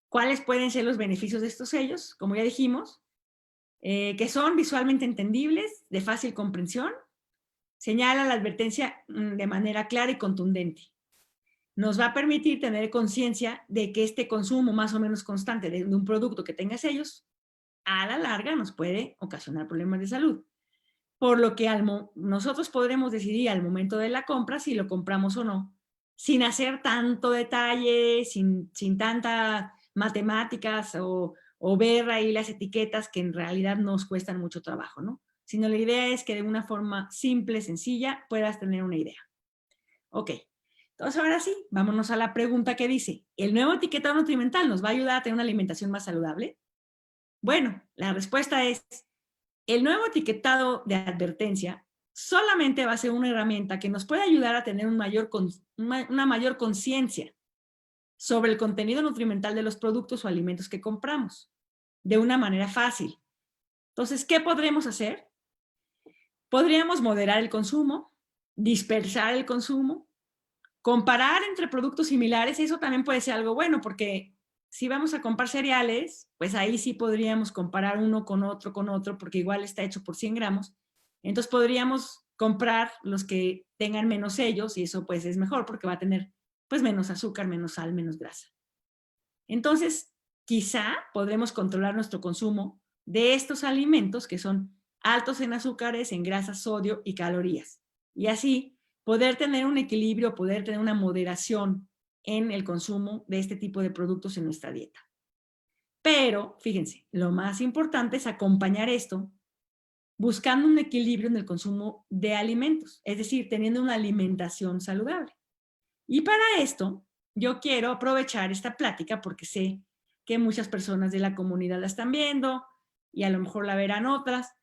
¿cuáles pueden ser los beneficios de estos sellos? Como ya dijimos, que son visualmente entendibles, de fácil comprensión, señala la advertencia de manera clara y contundente. Nos va a permitir tener conciencia de que este consumo más o menos constante de un producto que tenga sellos, a la larga nos puede ocasionar problemas de salud. Por lo que nosotros podremos decidir al momento de la compra si lo compramos o no, sin hacer tanto detalle, sin tanta matemáticas o ver ahí las etiquetas que en realidad nos cuestan mucho trabajo, ¿no? Sino la idea es que de una forma simple, sencilla, puedas tener una idea. Ok, entonces ahora sí, vámonos a la pregunta que dice, ¿el nuevo etiquetado nutrimental nos va a ayudar a tener una alimentación más saludable? Bueno, la respuesta es, el nuevo etiquetado de advertencia solamente va a ser una herramienta que nos puede ayudar a tener una mayor conciencia sobre el contenido nutrimental de los productos o alimentos que compramos, de una manera fácil. Entonces, ¿qué podremos hacer? Podríamos moderar el consumo, dispersar el consumo, comparar entre productos similares. Eso también puede ser algo bueno, porque si vamos a comprar cereales, pues ahí sí podríamos comparar uno con otro, porque igual está hecho por 100 gramos. Entonces podríamos comprar los que tengan menos sellos y eso pues es mejor porque va a tener pues menos azúcar, menos sal, menos grasa. Entonces, quizá podremos controlar nuestro consumo de estos alimentos que son altos en azúcares, en grasas, sodio y calorías. Y así poder tener un equilibrio, poder tener una moderación en el consumo de este tipo de productos en nuestra dieta. Pero, fíjense, lo más importante es acompañar esto buscando un equilibrio en el consumo de alimentos, es decir, teniendo una alimentación saludable. Y para esto, yo quiero aprovechar esta plática porque sé que muchas personas de la comunidad la están viendo y a lo mejor la verán otras.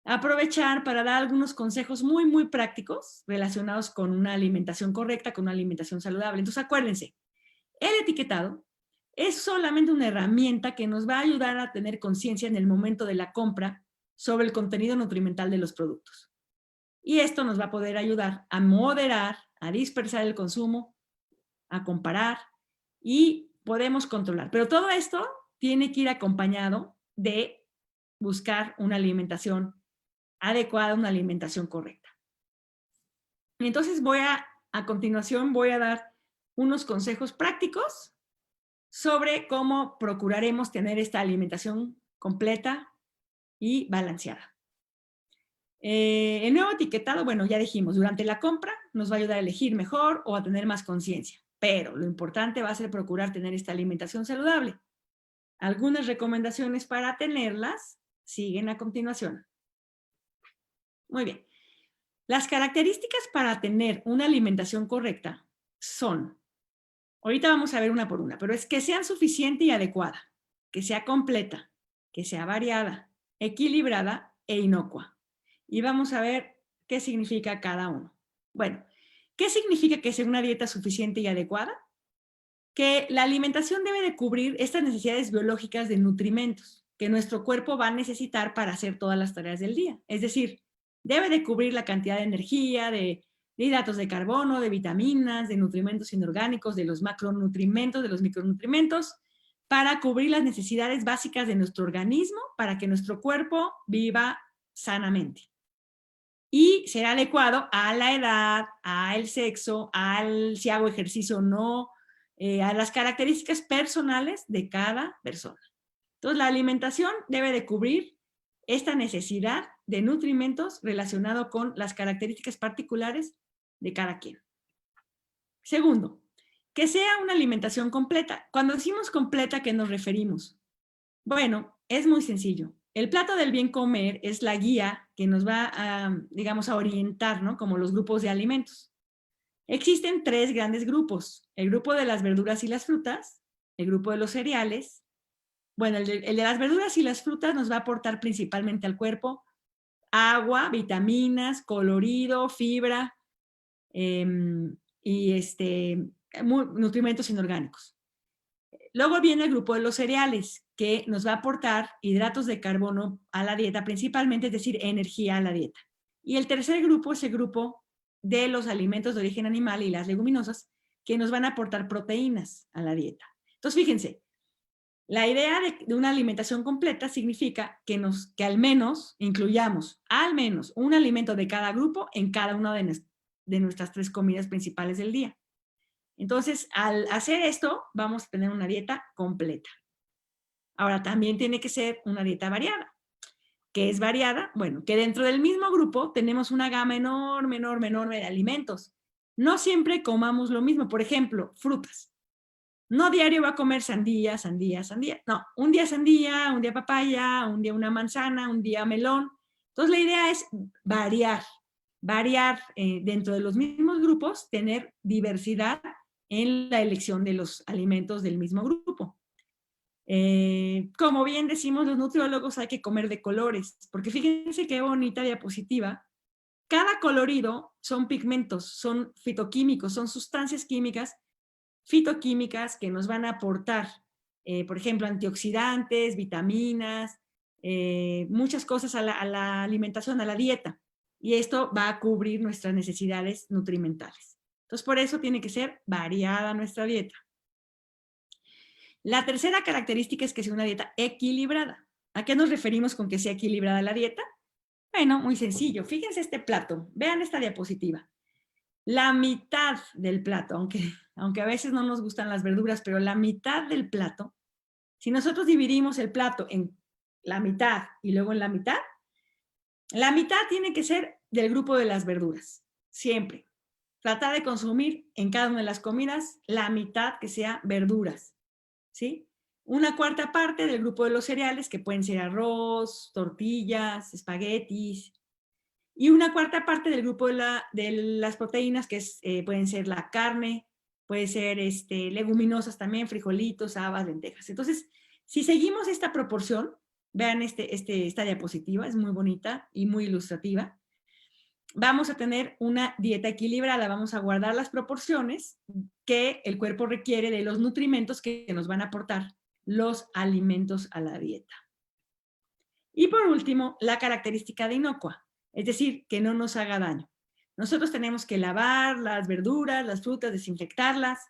Aprovechar para dar algunos consejos muy, muy prácticos relacionados con una alimentación correcta, con una alimentación saludable. Entonces, acuérdense, el etiquetado es solamente una herramienta que nos va a ayudar a tener conciencia en el momento de la compra sobre el contenido nutrimental de los productos. Y esto nos va a poder ayudar a moderar, a dispersar el consumo, a comparar y podemos controlar. Pero todo esto tiene que ir acompañado de buscar una alimentación adecuada, una alimentación correcta. Entonces a continuación voy a dar unos consejos prácticos sobre cómo procuraremos tener esta alimentación completa y balanceada. El nuevo etiquetado, bueno, ya dijimos, durante la compra nos va a ayudar a elegir mejor o a tener más conciencia, pero lo importante va a ser procurar tener esta alimentación saludable. Algunas recomendaciones para tenerlas siguen a continuación. Muy bien. Las características para tener una alimentación correcta son, ahorita vamos a ver una por una, pero es que sea suficiente y adecuada, que sea completa, que sea variada, equilibrada e inocua. Y vamos a ver qué significa cada uno. Bueno, ¿qué significa que sea una dieta suficiente y adecuada? Que la alimentación debe de cubrir estas necesidades biológicas de nutrimentos que nuestro cuerpo va a necesitar para hacer todas las tareas del día. Es decir, debe de cubrir la cantidad de energía, de hidratos de carbono, de vitaminas, de nutrimentos inorgánicos, de los macronutrimentos, de los micronutrimentos, para cubrir las necesidades básicas de nuestro organismo para que nuestro cuerpo viva sanamente. Y será adecuado a la edad, al sexo, si hago ejercicio o no, a las características personales de cada persona. Entonces, la alimentación debe de cubrir esta necesidad de nutrimentos relacionado con las características particulares de cada quien. Segundo, que sea una alimentación completa. Cuando decimos completa, ¿a qué nos referimos? Bueno, es muy sencillo. El plato del bien comer es la guía que nos va a, digamos, a orientar, ¿no? Como los grupos de alimentos. Existen 3 grandes grupos. El grupo de las verduras y las frutas, el grupo de los cereales. Bueno, el de las verduras y las frutas nos va a aportar principalmente al cuerpo agua, vitaminas, colorido, fibra y nutrimentos inorgánicos. Luego viene el grupo de los cereales, que nos va a aportar hidratos de carbono a la dieta, principalmente, es decir, energía a la dieta. Y el tercer grupo es el grupo de los alimentos de origen animal y las leguminosas, que nos van a aportar proteínas a la dieta. Entonces, fíjense, la idea de una alimentación completa significa que al menos incluyamos al menos un alimento de cada grupo en cada una de nuestras 3 comidas principales del día. Entonces, al hacer esto, vamos a tener una dieta completa. Ahora, también tiene que ser una dieta variada. ¿Qué es variada? Bueno, que dentro del mismo grupo tenemos una gama enorme, enorme, enorme de alimentos No siempre comamos lo mismo. Por ejemplo, frutas. No diario va a comer sandía, sandía, sandía. No, un día sandía, un día papaya, un día una manzana, un día melón. Entonces la idea es variar dentro de los mismos grupos, tener diversidad en la elección de los alimentos del mismo grupo. Como bien decimos los nutriólogos, hay que comer de colores, porque fíjense qué bonita diapositiva. Cada colorido son pigmentos, son fitoquímicos, son sustancias químicas, fitoquímicas que nos van a aportar, por ejemplo, antioxidantes, vitaminas, muchas cosas a la alimentación, a la dieta. Y esto va a cubrir nuestras necesidades nutrimentales. Entonces, por eso tiene que ser variada nuestra dieta. La tercera característica es que sea una dieta equilibrada. ¿A qué nos referimos con que sea equilibrada la dieta? Bueno, muy sencillo. Fíjense este plato. Vean esta diapositiva. La mitad del plato, aunque a veces no nos gustan las verduras, pero la mitad del plato, si nosotros dividimos el plato en la mitad y luego en la mitad tiene que ser del grupo de las verduras, siempre. Tratar de consumir en cada una de las comidas la mitad que sea verduras, ¿sí? Una cuarta parte del grupo de los cereales, que pueden ser arroz, tortillas, espaguetis, y una cuarta parte del grupo de las proteínas, que pueden ser la carne, puede ser leguminosas también, frijolitos, habas, lentejas. Entonces, si seguimos esta proporción, vean esta diapositiva, es muy bonita y muy ilustrativa, vamos a tener una dieta equilibrada, vamos a guardar las proporciones que el cuerpo requiere de los nutrimentos que nos van a aportar los alimentos a la dieta. Y por último, la característica de inocua, es decir, que no nos haga daño. Nosotros tenemos que lavar las verduras, las frutas, desinfectarlas.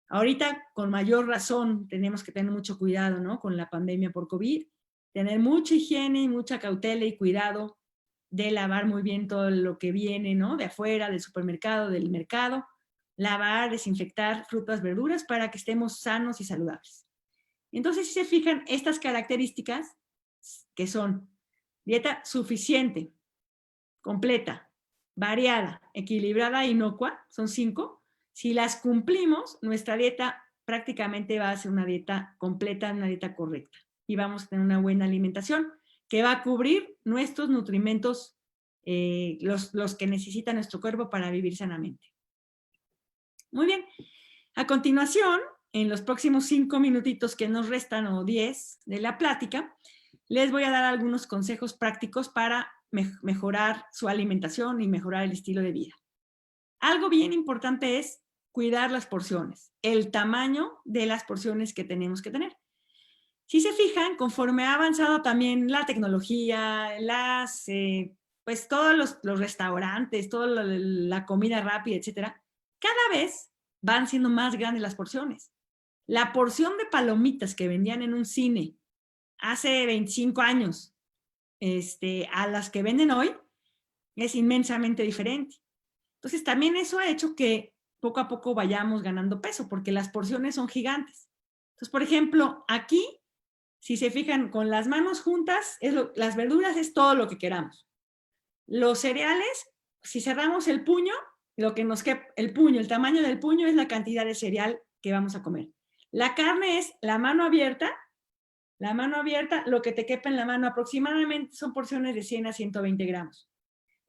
Ahorita, con mayor razón, tenemos que tener mucho cuidado, ¿no? Con la pandemia por COVID, tener mucha higiene y mucha cautela y cuidado de lavar muy bien todo lo que viene, ¿no? De afuera, del supermercado, del mercado. Lavar, desinfectar frutas, verduras para que estemos sanos y saludables. Entonces, si se fijan, estas características que son dieta suficiente, completa, variada, equilibrada e inocua, son 5. Si las cumplimos, nuestra dieta prácticamente va a ser una dieta completa, una dieta correcta. Y vamos a tener una buena alimentación que va a cubrir nuestros nutrimentos, los que necesita nuestro cuerpo para vivir sanamente. Muy bien. A continuación, en los próximos 5 minutitos que nos restan, o 10 de la plática, les voy a dar algunos consejos prácticos para mejorar su alimentación y mejorar el estilo de vida. Algo bien importante es cuidar las porciones, el tamaño de las porciones que tenemos que tener. Si se fijan, conforme ha avanzado también la tecnología, pues todos los restaurantes, toda la comida rápida, etcétera, cada vez van siendo más grandes las porciones. La porción de palomitas que vendían en un cine hace 25 años a las que venden hoy es inmensamente diferente. Entonces, también eso ha hecho que poco a poco vayamos ganando peso, porque las porciones son gigantes. Entonces, por ejemplo, aquí, si se fijan, con las manos juntas, las verduras es todo lo que queramos. Los cereales, si cerramos el puño, lo que nos quepa, el tamaño del puño es la cantidad de cereal que vamos a comer. La carne es la mano abierta, lo que te quepa en la mano aproximadamente son porciones de 100 a 120 gramos.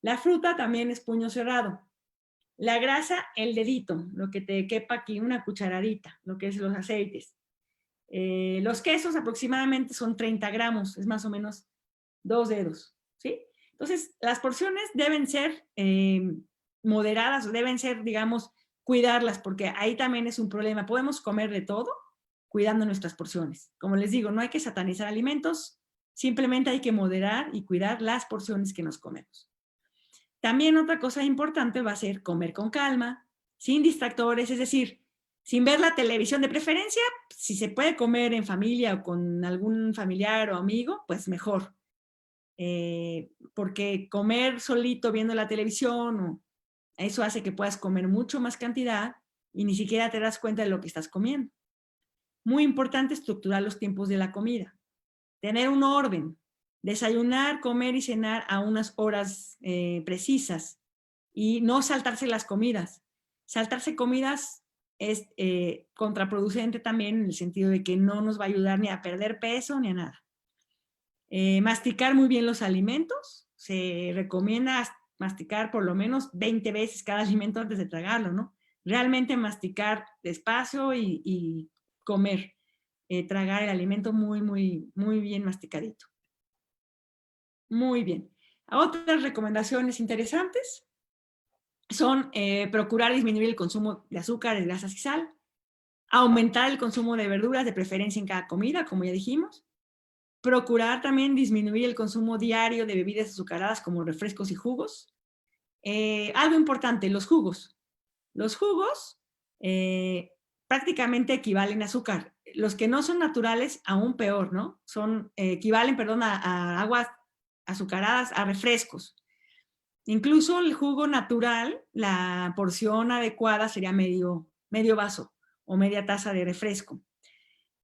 La fruta también es puño cerrado. La grasa, el dedito, lo que te quepa aquí, una cucharadita, lo que es los aceites. Los quesos aproximadamente son 30 gramos, es más o menos 2 dedos, ¿sí? Entonces, las porciones deben ser moderadas, deben ser, digamos, cuidarlas, porque ahí también es un problema. Podemos comer de todo cuidando nuestras porciones. Como les digo, no hay que satanizar alimentos, simplemente hay que moderar y cuidar las porciones que nos comemos. También otra cosa importante va a ser comer con calma, sin distractores, es decir, sin ver la televisión de preferencia. Si se puede comer en familia o con algún familiar o amigo, pues mejor. Porque comer solito viendo la televisión, eso hace que puedas comer mucho más cantidad y ni siquiera te das cuenta de lo que estás comiendo. Muy importante estructurar los tiempos de la comida, tener un orden, desayunar, comer y cenar a unas horas precisas y no saltarse las comidas. saltarse comidas es contraproducente también en el sentido de que no nos va a ayudar ni a perder peso ni a nada. Masticar muy bien los alimentos. Se recomienda masticar por lo menos 20 veces cada alimento antes de tragarlo, ¿no? Realmente masticar despacio y comer, tragar el alimento muy bien masticadito. Muy bien. Otras recomendaciones interesantes son procurar disminuir el consumo de azúcares, grasas y sal, aumentar el consumo de verduras, de preferencia en cada comida, como ya dijimos, procurar también disminuir el consumo diario de bebidas azucaradas como refrescos y jugos. Algo importante, los jugos. Los jugos prácticamente equivalen a azúcar. Los que no son naturales, aún peor, ¿no? Equivalen, perdón, a aguas azucaradas, a refrescos. Incluso el jugo natural, la porción adecuada sería medio vaso o media taza de refresco.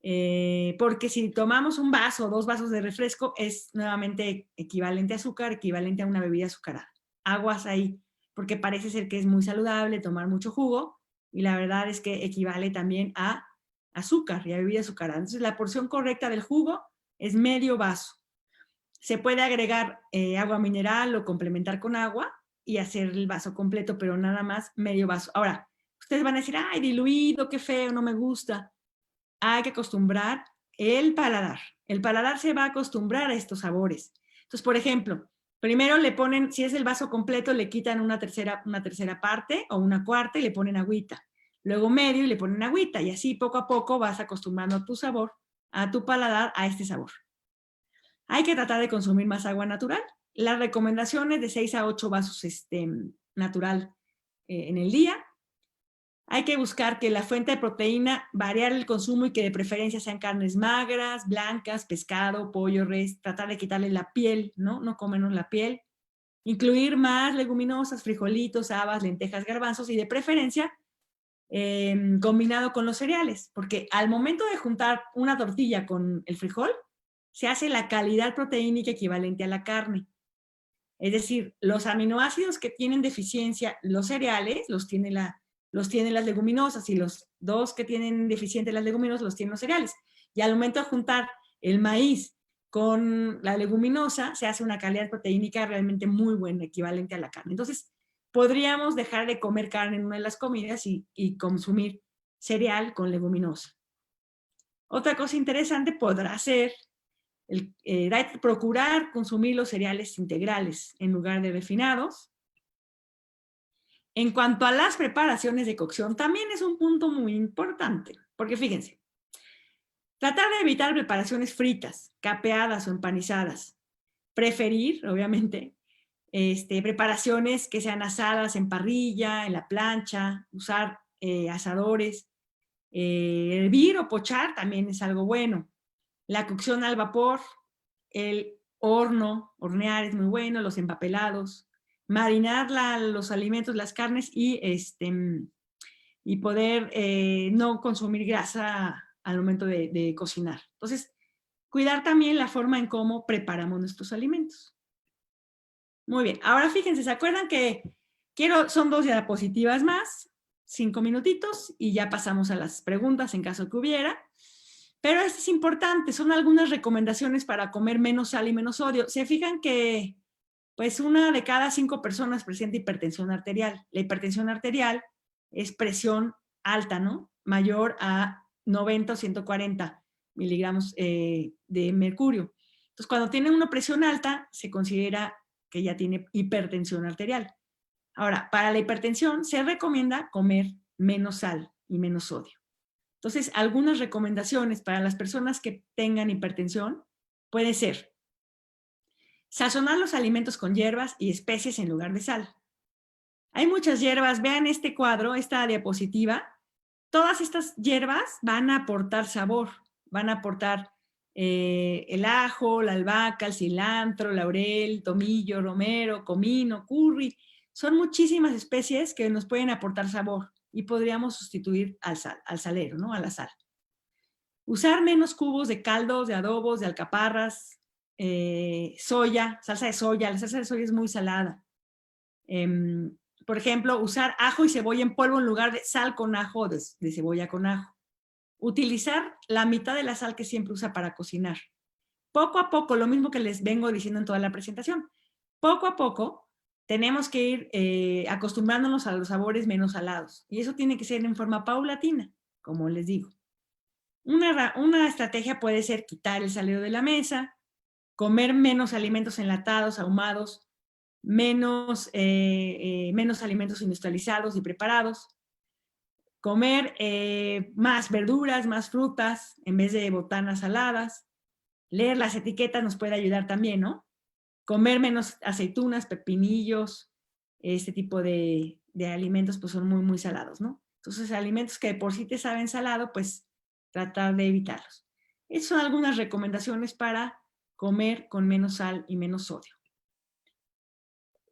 Porque si tomamos un vaso o 2 vasos de refresco, es nuevamente equivalente a azúcar, equivalente a una bebida azucarada. Aguas ahí, porque parece ser que es muy saludable tomar mucho jugo, y la verdad es que equivale también a azúcar y a bebida azucarada. Entonces, la porción correcta del jugo es medio vaso. Se puede agregar agua mineral o complementar con agua y hacer el vaso completo, pero nada más medio vaso. Ahora, ustedes van a decir, ay, diluido, qué feo, no me gusta. Hay que acostumbrar el paladar. El paladar se va a acostumbrar a estos sabores. Entonces, por ejemplo, primero le ponen, si es el vaso completo, le quitan una tercera parte o una cuarta y le ponen agüita. Luego medio y le ponen agüita. Y así poco a poco vas acostumbrando a tu sabor, a tu paladar, a este sabor. Hay que tratar de consumir más agua natural. Las recomendaciones de 6 a 8 vasos natural en el día. Hay que buscar que la fuente de proteína, variar el consumo y que de preferencia sean carnes magras, blancas, pescado, pollo, res, tratar de quitarle la piel, ¿no? No comernos la piel. Incluir más leguminosas, frijolitos, habas, lentejas, garbanzos y de preferencia combinado con los cereales, porque al momento de juntar una tortilla con el frijol, se hace la calidad proteínica equivalente a la carne. Es decir, los aminoácidos que tienen deficiencia los cereales los tienen las leguminosas, y los dos que tienen deficiente las leguminosas los tienen los cereales. Y al momento de juntar el maíz con la leguminosa, se hace una calidad proteínica realmente muy buena, equivalente a la carne. Entonces, podríamos dejar de comer carne en una de las comidas y consumir cereal con leguminosa. Otra cosa interesante podrá ser procurar consumir los cereales integrales en lugar de refinados. En cuanto a las preparaciones de cocción, también es un punto muy importante, porque fíjense, tratar de evitar preparaciones fritas, capeadas o empanizadas. Preferir, obviamente, preparaciones que sean asadas en parrilla, en la plancha, usar asadores. Hervir o pochar también es algo bueno. La cocción al vapor, el horno, hornear es muy bueno, los empapelados, marinar los alimentos, las carnes y poder no consumir grasa al momento de cocinar. Entonces, cuidar también la forma en cómo preparamos nuestros alimentos. Muy bien, ahora fíjense, ¿se acuerdan que son 2 diapositivas más, 5 minutitos, y ya pasamos a las preguntas en caso que hubiera? Pero esto es importante, son algunas recomendaciones para comer menos sal y menos sodio. Se fijan que pues 1 de cada 5 personas presenta hipertensión arterial. La hipertensión arterial es presión alta, ¿no? Mayor a 90 o 140 miligramos de mercurio. Entonces, cuando tiene una presión alta, se considera que ya tiene hipertensión arterial. Ahora, para la hipertensión se recomienda comer menos sal y menos sodio. Entonces, algunas recomendaciones para las personas que tengan hipertensión puede ser sazonar los alimentos con hierbas y especies en lugar de sal. Hay muchas hierbas, vean este cuadro, esta diapositiva. Todas estas hierbas van a aportar sabor, van a aportar el ajo, la albahaca, el cilantro, laurel, tomillo, romero, comino, curry. Son muchísimas especies que nos pueden aportar sabor y podríamos sustituir al salero, ¿no? A la sal. Usar menos cubos de caldos, de adobos, de alcaparras, soya, salsa de soya. La salsa de soya es muy salada. Por ejemplo, usar ajo y cebolla en polvo en lugar de sal con ajo o de cebolla con ajo. Utilizar la mitad de la sal que siempre usa para cocinar. Poco a poco, lo mismo que les vengo diciendo en toda la presentación, poco a poco tenemos que ir acostumbrándonos a los sabores menos salados. Y eso tiene que ser en forma paulatina, como les digo. Una estrategia puede ser quitar el salero de la mesa, comer menos alimentos enlatados, ahumados, menos alimentos industrializados y preparados, comer más verduras, más frutas en vez de botanas saladas, leer las etiquetas nos puede ayudar también, ¿no? Comer menos aceitunas, pepinillos, este tipo de alimentos pues son muy, muy salados, ¿no? Entonces, alimentos que de por sí te saben salado, pues tratar de evitarlos. Esas son algunas recomendaciones para comer con menos sal y menos sodio.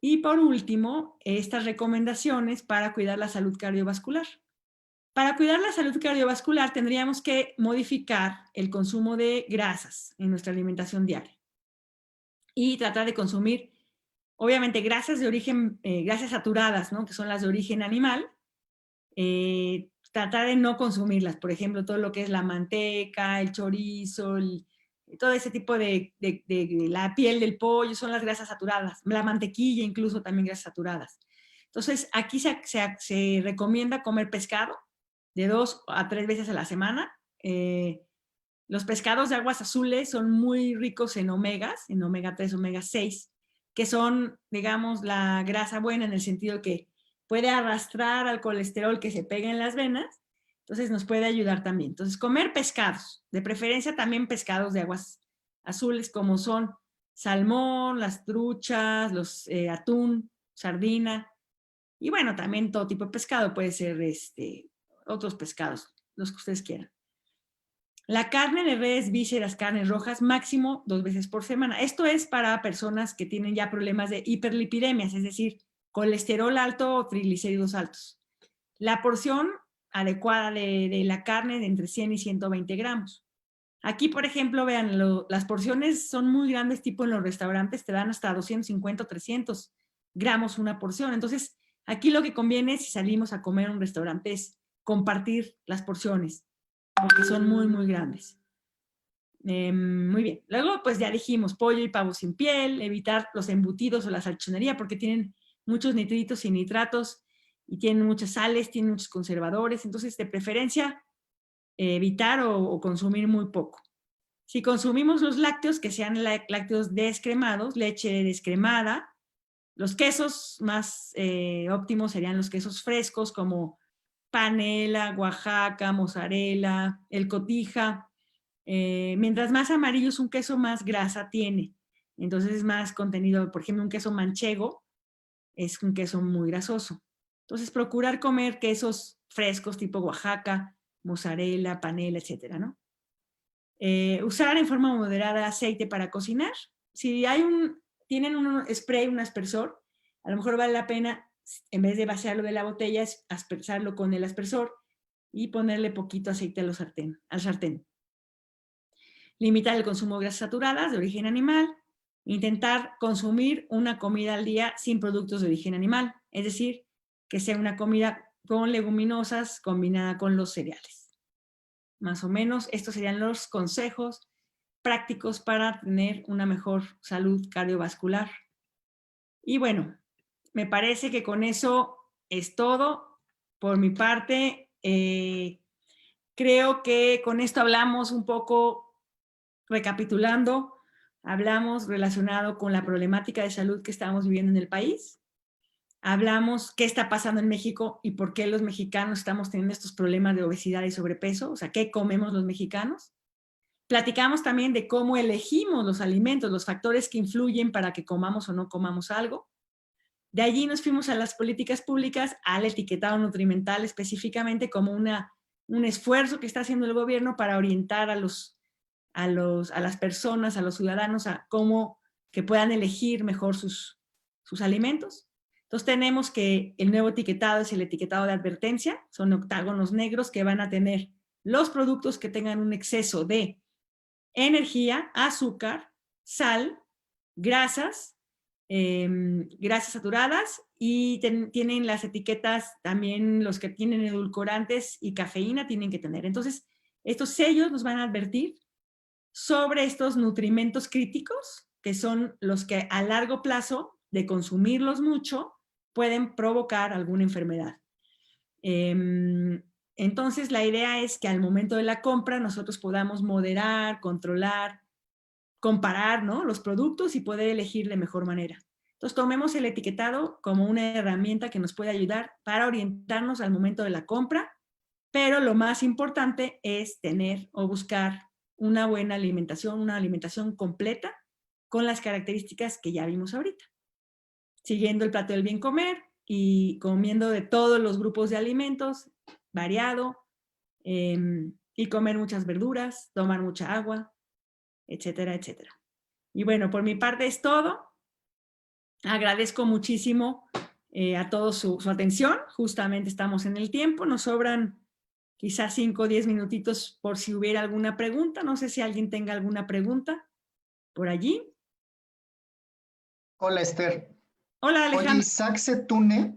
Y por último, estas recomendaciones para cuidar la salud cardiovascular. Para cuidar la salud cardiovascular tendríamos que modificar el consumo de grasas en nuestra alimentación diaria y tratar de consumir, obviamente, grasas de origen, grasas saturadas, ¿no? Que son las de origen animal. Tratar de no consumirlas, por ejemplo, todo lo que es la manteca, el chorizo, todo ese tipo de la piel del pollo, son las grasas saturadas, la mantequilla incluso también grasas saturadas. Entonces, aquí se recomienda comer pescado de 2 a 3 veces a la semana. Los pescados de aguas azules son muy ricos en omegas, en omega 3, omega 6, que son, digamos, la grasa buena en el sentido que puede arrastrar al colesterol que se pega en las venas, entonces nos puede ayudar también. Entonces, comer pescados, de preferencia también pescados de aguas azules, como son salmón, las truchas, los atún, sardina, y bueno, también todo tipo de pescado, puede ser otros pescados, los que ustedes quieran. La carne de res, vísceras, carnes rojas, máximo 2 veces por semana. Esto es para personas que tienen ya problemas de hiperlipidemias, es decir, colesterol alto o triglicéridos altos. La porción adecuada de la carne de entre 100 y 120 gramos. Aquí, por ejemplo, vean, las porciones son muy grandes, tipo en los restaurantes te dan hasta 250 o 300 gramos una porción. Entonces, aquí lo que conviene si salimos a comer a un restaurante es compartir las porciones, porque son muy, muy grandes. Muy bien. Luego, pues ya dijimos, pollo y pavo sin piel, evitar los embutidos o la salchichonería porque tienen muchos nitritos y nitratos y tienen muchas sales, tienen muchos conservadores. Entonces, de preferencia, evitar o consumir muy poco. Si consumimos los lácteos, que sean lácteos descremados, leche descremada, los quesos más óptimos serían los quesos frescos como panela, Oaxaca, mozzarella, el cotija. Mientras más amarillo es un queso, más grasa tiene. Entonces es más contenido, por ejemplo, un queso manchego es un queso muy grasoso. Entonces procurar comer quesos frescos tipo Oaxaca, mozzarella, panela, etcétera, ¿no? Usar en forma moderada aceite para cocinar. Si tienen un spray, un aspersor, a lo mejor vale la pena, en vez de vaciarlo de la botella, es aspersarlo con el aspersor y ponerle poquito aceite al sartén. Limitar el consumo de grasas saturadas de origen animal. Intentar consumir una comida al día sin productos de origen animal, es decir, que sea una comida con leguminosas combinada con los cereales. Más o menos, estos serían los consejos prácticos para tener una mejor salud cardiovascular. Y bueno, me parece que con eso es todo. Por mi parte, creo que con esto hablamos un poco, recapitulando, hablamos relacionado con la problemática de salud que estamos viviendo en el país. Hablamos qué está pasando en México y por qué los mexicanos estamos teniendo estos problemas de obesidad y sobrepeso, o sea, qué comemos los mexicanos. Platicamos también de cómo elegimos los alimentos, los factores que influyen para que comamos o no comamos algo. De allí nos fuimos a las políticas públicas, al etiquetado nutrimental específicamente como un esfuerzo que está haciendo el gobierno para orientar a las personas, a los ciudadanos, a cómo que puedan elegir mejor sus alimentos. Entonces tenemos que el nuevo etiquetado es el etiquetado de advertencia, son octágonos negros que van a tener los productos que tengan un exceso de energía, azúcar, sal, grasas grasas saturadas y tienen las etiquetas también, los que tienen edulcorantes y cafeína tienen que tener. Entonces, estos sellos nos van a advertir sobre estos nutrimentos críticos, que son los que a largo plazo, de consumirlos mucho, pueden provocar alguna enfermedad. Entonces, la idea es que al momento de la compra nosotros podamos moderar, controlar, comparar, ¿no?, los productos y poder elegir de mejor manera. Entonces, tomemos el etiquetado como una herramienta que nos puede ayudar para orientarnos al momento de la compra, pero lo más importante es tener o buscar una buena alimentación, una alimentación completa con las características que ya vimos ahorita. Siguiendo el plato del bien comer y comiendo de todos los grupos de alimentos, variado, y comer muchas verduras, tomar mucha agua, etcétera, etcétera. Y bueno, por mi parte es todo. Agradezco muchísimo a todos su atención. Justamente estamos en el tiempo. Nos sobran quizás 5 o 10 minutitos por si hubiera alguna pregunta. No sé si alguien tenga alguna pregunta por allí. Hola, Esther. Hola, Oye, Alejandro. Isaac Setune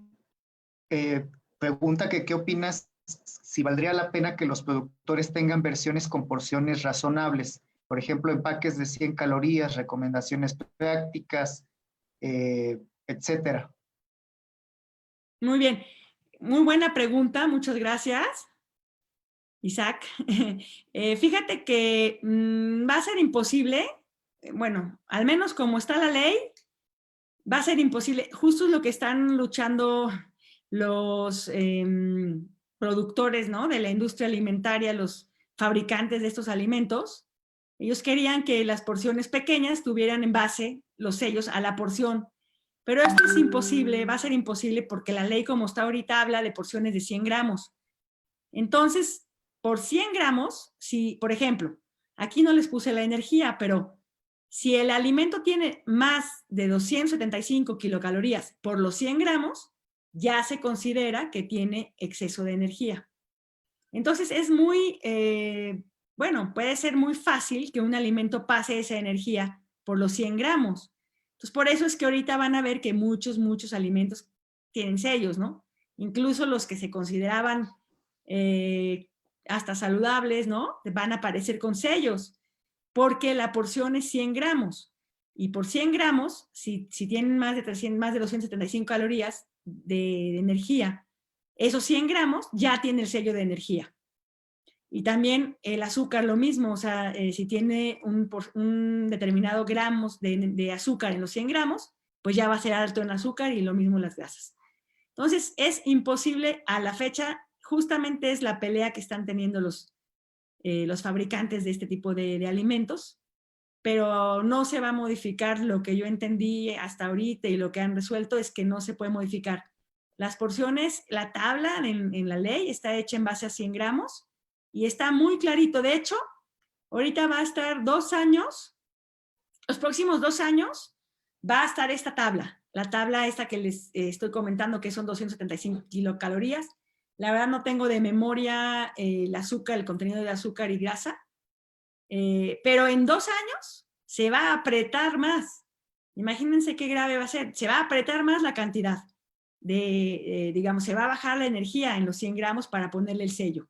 pregunta que qué opinas si valdría la pena que los productores tengan versiones con porciones razonables, por ejemplo, empaques de 100 calorías, recomendaciones prácticas, etcétera. Muy bien. Muy buena pregunta. Muchas gracias, Isaac. Fíjate que va a ser imposible, bueno, al menos como está la ley, va a ser imposible. Justo es lo que están luchando los productores, ¿no?, de la industria alimentaria, los fabricantes de estos alimentos. Ellos querían que las porciones pequeñas tuvieran en base los sellos a la porción. Pero esto es imposible, va a ser imposible porque la ley como está ahorita habla de porciones de 100 gramos. Entonces, por 100 gramos, si, por ejemplo, aquí no les puse la energía, pero si el alimento tiene más de 275 kilocalorías por los 100 gramos, ya se considera que tiene exceso de energía. Entonces, es muy, bueno, puede ser muy fácil que un alimento pase esa energía por los 100 gramos. Entonces, por eso es que ahorita van a ver que muchos alimentos tienen sellos, ¿no? Incluso los que se consideraban hasta saludables, ¿no?, van a aparecer con sellos, porque la porción es 100 gramos. Y por 100 gramos, si tienen más de 275 calorías de energía, esos 100 gramos ya tiene el sello de energía. Y también el azúcar lo mismo, o sea, si tiene un determinado gramos de azúcar en los 100 gramos, pues ya va a ser alto en azúcar y lo mismo las grasas. Entonces, es imposible a la fecha, justamente es la pelea que están teniendo los fabricantes de este tipo de alimentos, pero no se va a modificar. Lo que yo entendí hasta ahorita y lo que han resuelto es que no se puede modificar. Las porciones, la tabla en la ley está hecha en base a 100 gramos y está muy clarito. De hecho, ahorita va a estar 2 años, los próximos 2 años va a estar esta tabla, la tabla esta que les estoy comentando, que son 275 kilocalorías. La verdad no tengo de memoria el azúcar, el contenido de azúcar y grasa, pero en 2 años se va a apretar más. Imagínense qué grave va a ser. Se va a apretar más la cantidad de, digamos, se va a bajar la energía en los 100 gramos para ponerle el sello.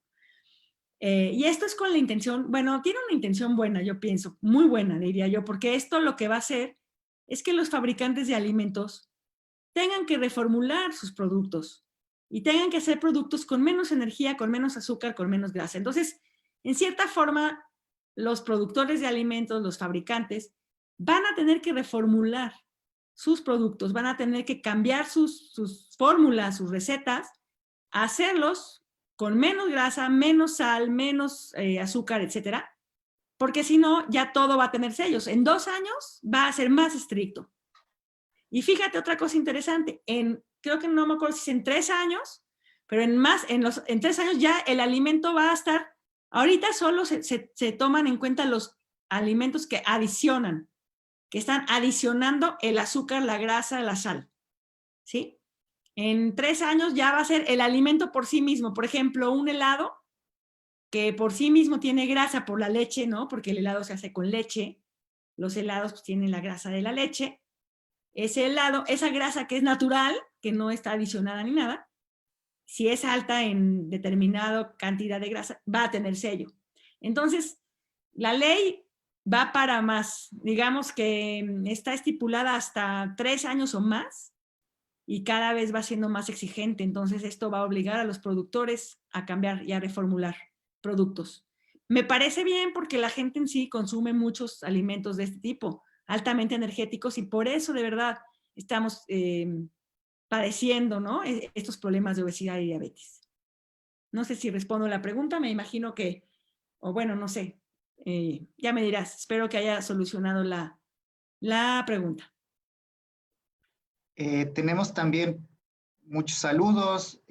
Y esto es con la intención, bueno, tiene una intención buena, yo pienso, muy buena, diría yo, porque esto lo que va a hacer es que los fabricantes de alimentos tengan que reformular sus productos y tengan que hacer productos con menos energía, con menos azúcar, con menos grasa. Entonces, en cierta forma, los productores de alimentos, los fabricantes, van a tener que reformular sus productos, van a tener que cambiar sus fórmulas, sus recetas, hacerlos con menos grasa, menos sal, menos azúcar, etcétera, porque si no, ya todo va a tener sellos. En 2 años va a ser más estricto. Y fíjate otra cosa interesante, creo que no me acuerdo si es en 3 años, pero en 3 años ya el alimento va a estar, ahorita solo se toman en cuenta los alimentos que adicionan, que están adicionando el azúcar, la grasa, la sal, ¿sí? En 3 años ya va a ser el alimento por sí mismo. Por ejemplo, un helado que por sí mismo tiene grasa por la leche, ¿no? Porque el helado se hace con leche. Los helados pues, tienen la grasa de la leche. ese helado, esa grasa que es natural, que no está adicionada ni nada, si es alta en determinada cantidad de grasa, va a tener sello. Entonces, la ley va para más. Digamos que está estipulada hasta 3 años o más y cada vez va siendo más exigente. Entonces, esto va a obligar a los productores a cambiar y a reformular productos. Me parece bien porque la gente en sí consume muchos alimentos de este tipo, altamente energéticos, y por eso de verdad estamos padeciendo, ¿no?, estos problemas de obesidad y diabetes. No sé si respondo la pregunta, me imagino que, o bueno, no sé, ya me dirás, espero que haya solucionado la pregunta. Tenemos también muchos saludos.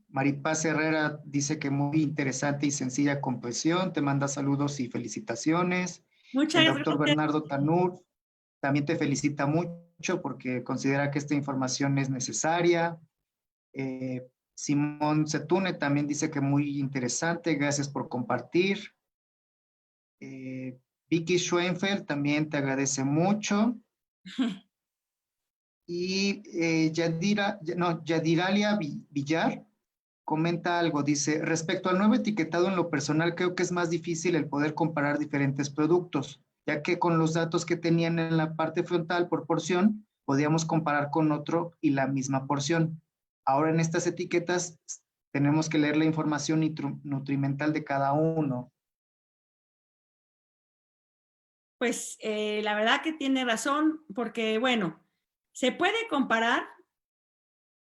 Maripaz Herrera dice que muy interesante y sencilla comprensión. Te manda saludos y felicitaciones. El Muchas doctor gracias. Bernardo Tanur también te felicita mucho porque considera que esta información es necesaria. Simón Setune también dice que muy interesante. Gracias por compartir. Vicky Schoenfeld también te agradece mucho. Y Yadiralia Villar comenta algo, dice, respecto al nuevo etiquetado, en lo personal creo que es más difícil el poder comparar diferentes productos, ya que con los datos que tenían en la parte frontal por porción, podíamos comparar con otro y la misma porción. Ahora en estas etiquetas tenemos que leer la información nutrimental de cada uno. Pues la verdad que tiene razón, porque bueno, se puede comparar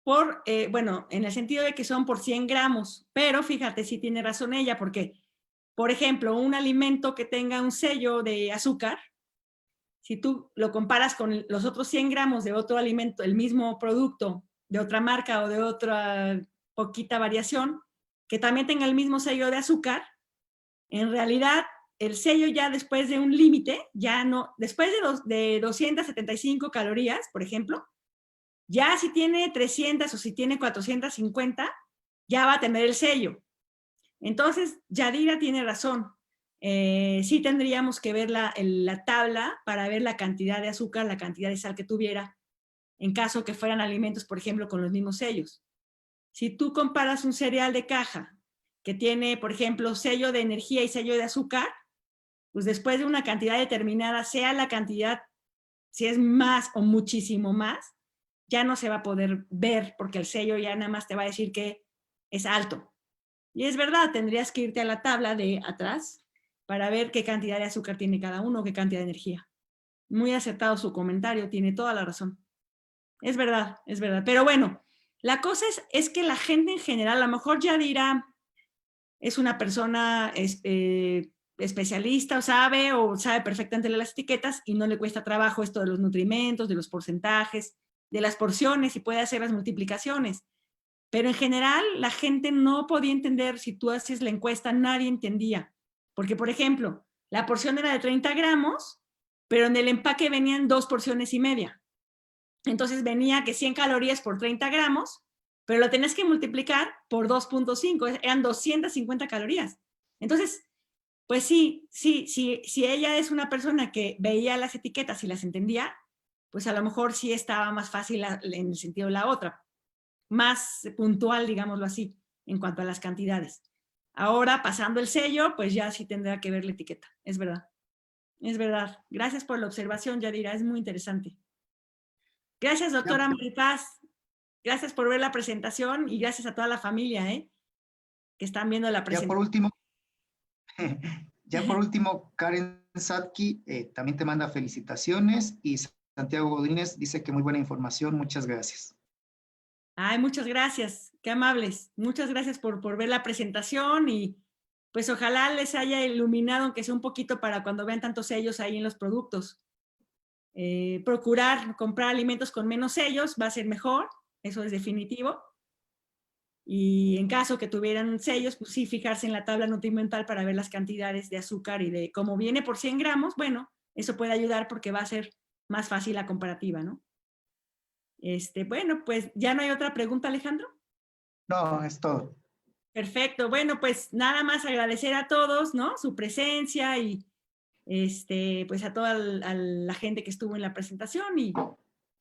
por, bueno, en el sentido de que son por 100 gramos, pero fíjate si tiene razón ella, porque, por ejemplo, un alimento que tenga un sello de azúcar, si tú lo comparas con los otros 100 gramos de otro alimento, el mismo producto de otra marca o de otra poquita variación, que también tenga el mismo sello de azúcar, en realidad el sello ya después de un límite, ya no, después de 275 calorías, por ejemplo, ya si tiene 300 o si tiene 450, ya va a tener el sello. Entonces, Yadira tiene razón. Sí tendríamos que ver la tabla para ver la cantidad de azúcar, la cantidad de sal que tuviera, en caso que fueran alimentos, por ejemplo, con los mismos sellos. Si tú comparas un cereal de caja que tiene, por ejemplo, sello de energía y sello de azúcar, pues después de una cantidad determinada, sea la cantidad, si es más o muchísimo más, ya no se va a poder ver porque el sello ya nada más te va a decir que es alto. Y es verdad, tendrías que irte a la tabla de atrás para ver qué cantidad de azúcar tiene cada uno, qué cantidad de energía. Muy acertado su comentario, tiene toda la razón. Es verdad, es verdad. Pero bueno, la cosa es que la gente en general, a lo mejor ya dirá, es una persona especialista o sabe perfectamente las etiquetas y no le cuesta trabajo esto de los nutrimentos, de los porcentajes, de las porciones y puede hacer las multiplicaciones. Pero en general la gente no podía entender, si tú haces la encuesta, nadie entendía. Porque, por ejemplo, la porción era de 30 gramos, pero en el empaque venían 2 porciones y media. Entonces venía que 100 calorías por 30 gramos, pero lo tenías que multiplicar por 2.5, eran 250 calorías. Entonces, pues sí, si ella es una persona que veía las etiquetas y las entendía, pues a lo mejor sí estaba más fácil en el sentido de la otra, más puntual, digámoslo así, en cuanto a las cantidades. Ahora, pasando el sello, pues ya sí tendrá que ver la etiqueta, es verdad. Es verdad. Gracias por la observación, Yadira, es muy interesante. Gracias, doctora Maripaz. Gracias por ver la presentación y gracias a toda la familia, que están viendo la presentación. Ya por último, Karen Satki también te manda felicitaciones y Santiago Godínez dice que muy buena información, muchas gracias. Ay, muchas gracias, qué amables. Muchas gracias por ver la presentación y pues ojalá les haya iluminado, aunque sea un poquito, para cuando vean tantos sellos ahí en los productos. Procurar comprar alimentos con menos sellos va a ser mejor, eso es definitivo. Y en caso que tuvieran sellos, pues sí, fijarse en la tabla nutrimental para ver las cantidades de azúcar y de cómo viene por 100 gramos, bueno, eso puede ayudar porque va a ser más fácil la comparativa, ¿no? Bueno, pues ya no hay otra pregunta, Alejandro. No, es todo. Perfecto, bueno, pues nada más agradecer a todos, ¿no? Su presencia y pues a toda la gente que estuvo en la presentación y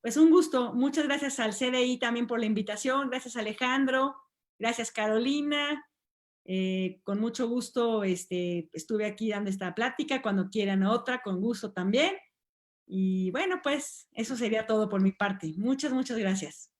Pues un gusto. Muchas gracias al CDI también por la invitación. Gracias, Alejandro. Gracias, Carolina. Con mucho gusto estuve aquí dando esta plática. Cuando quieran otra, con gusto también. Y bueno, pues eso sería todo por mi parte. Muchas, muchas gracias.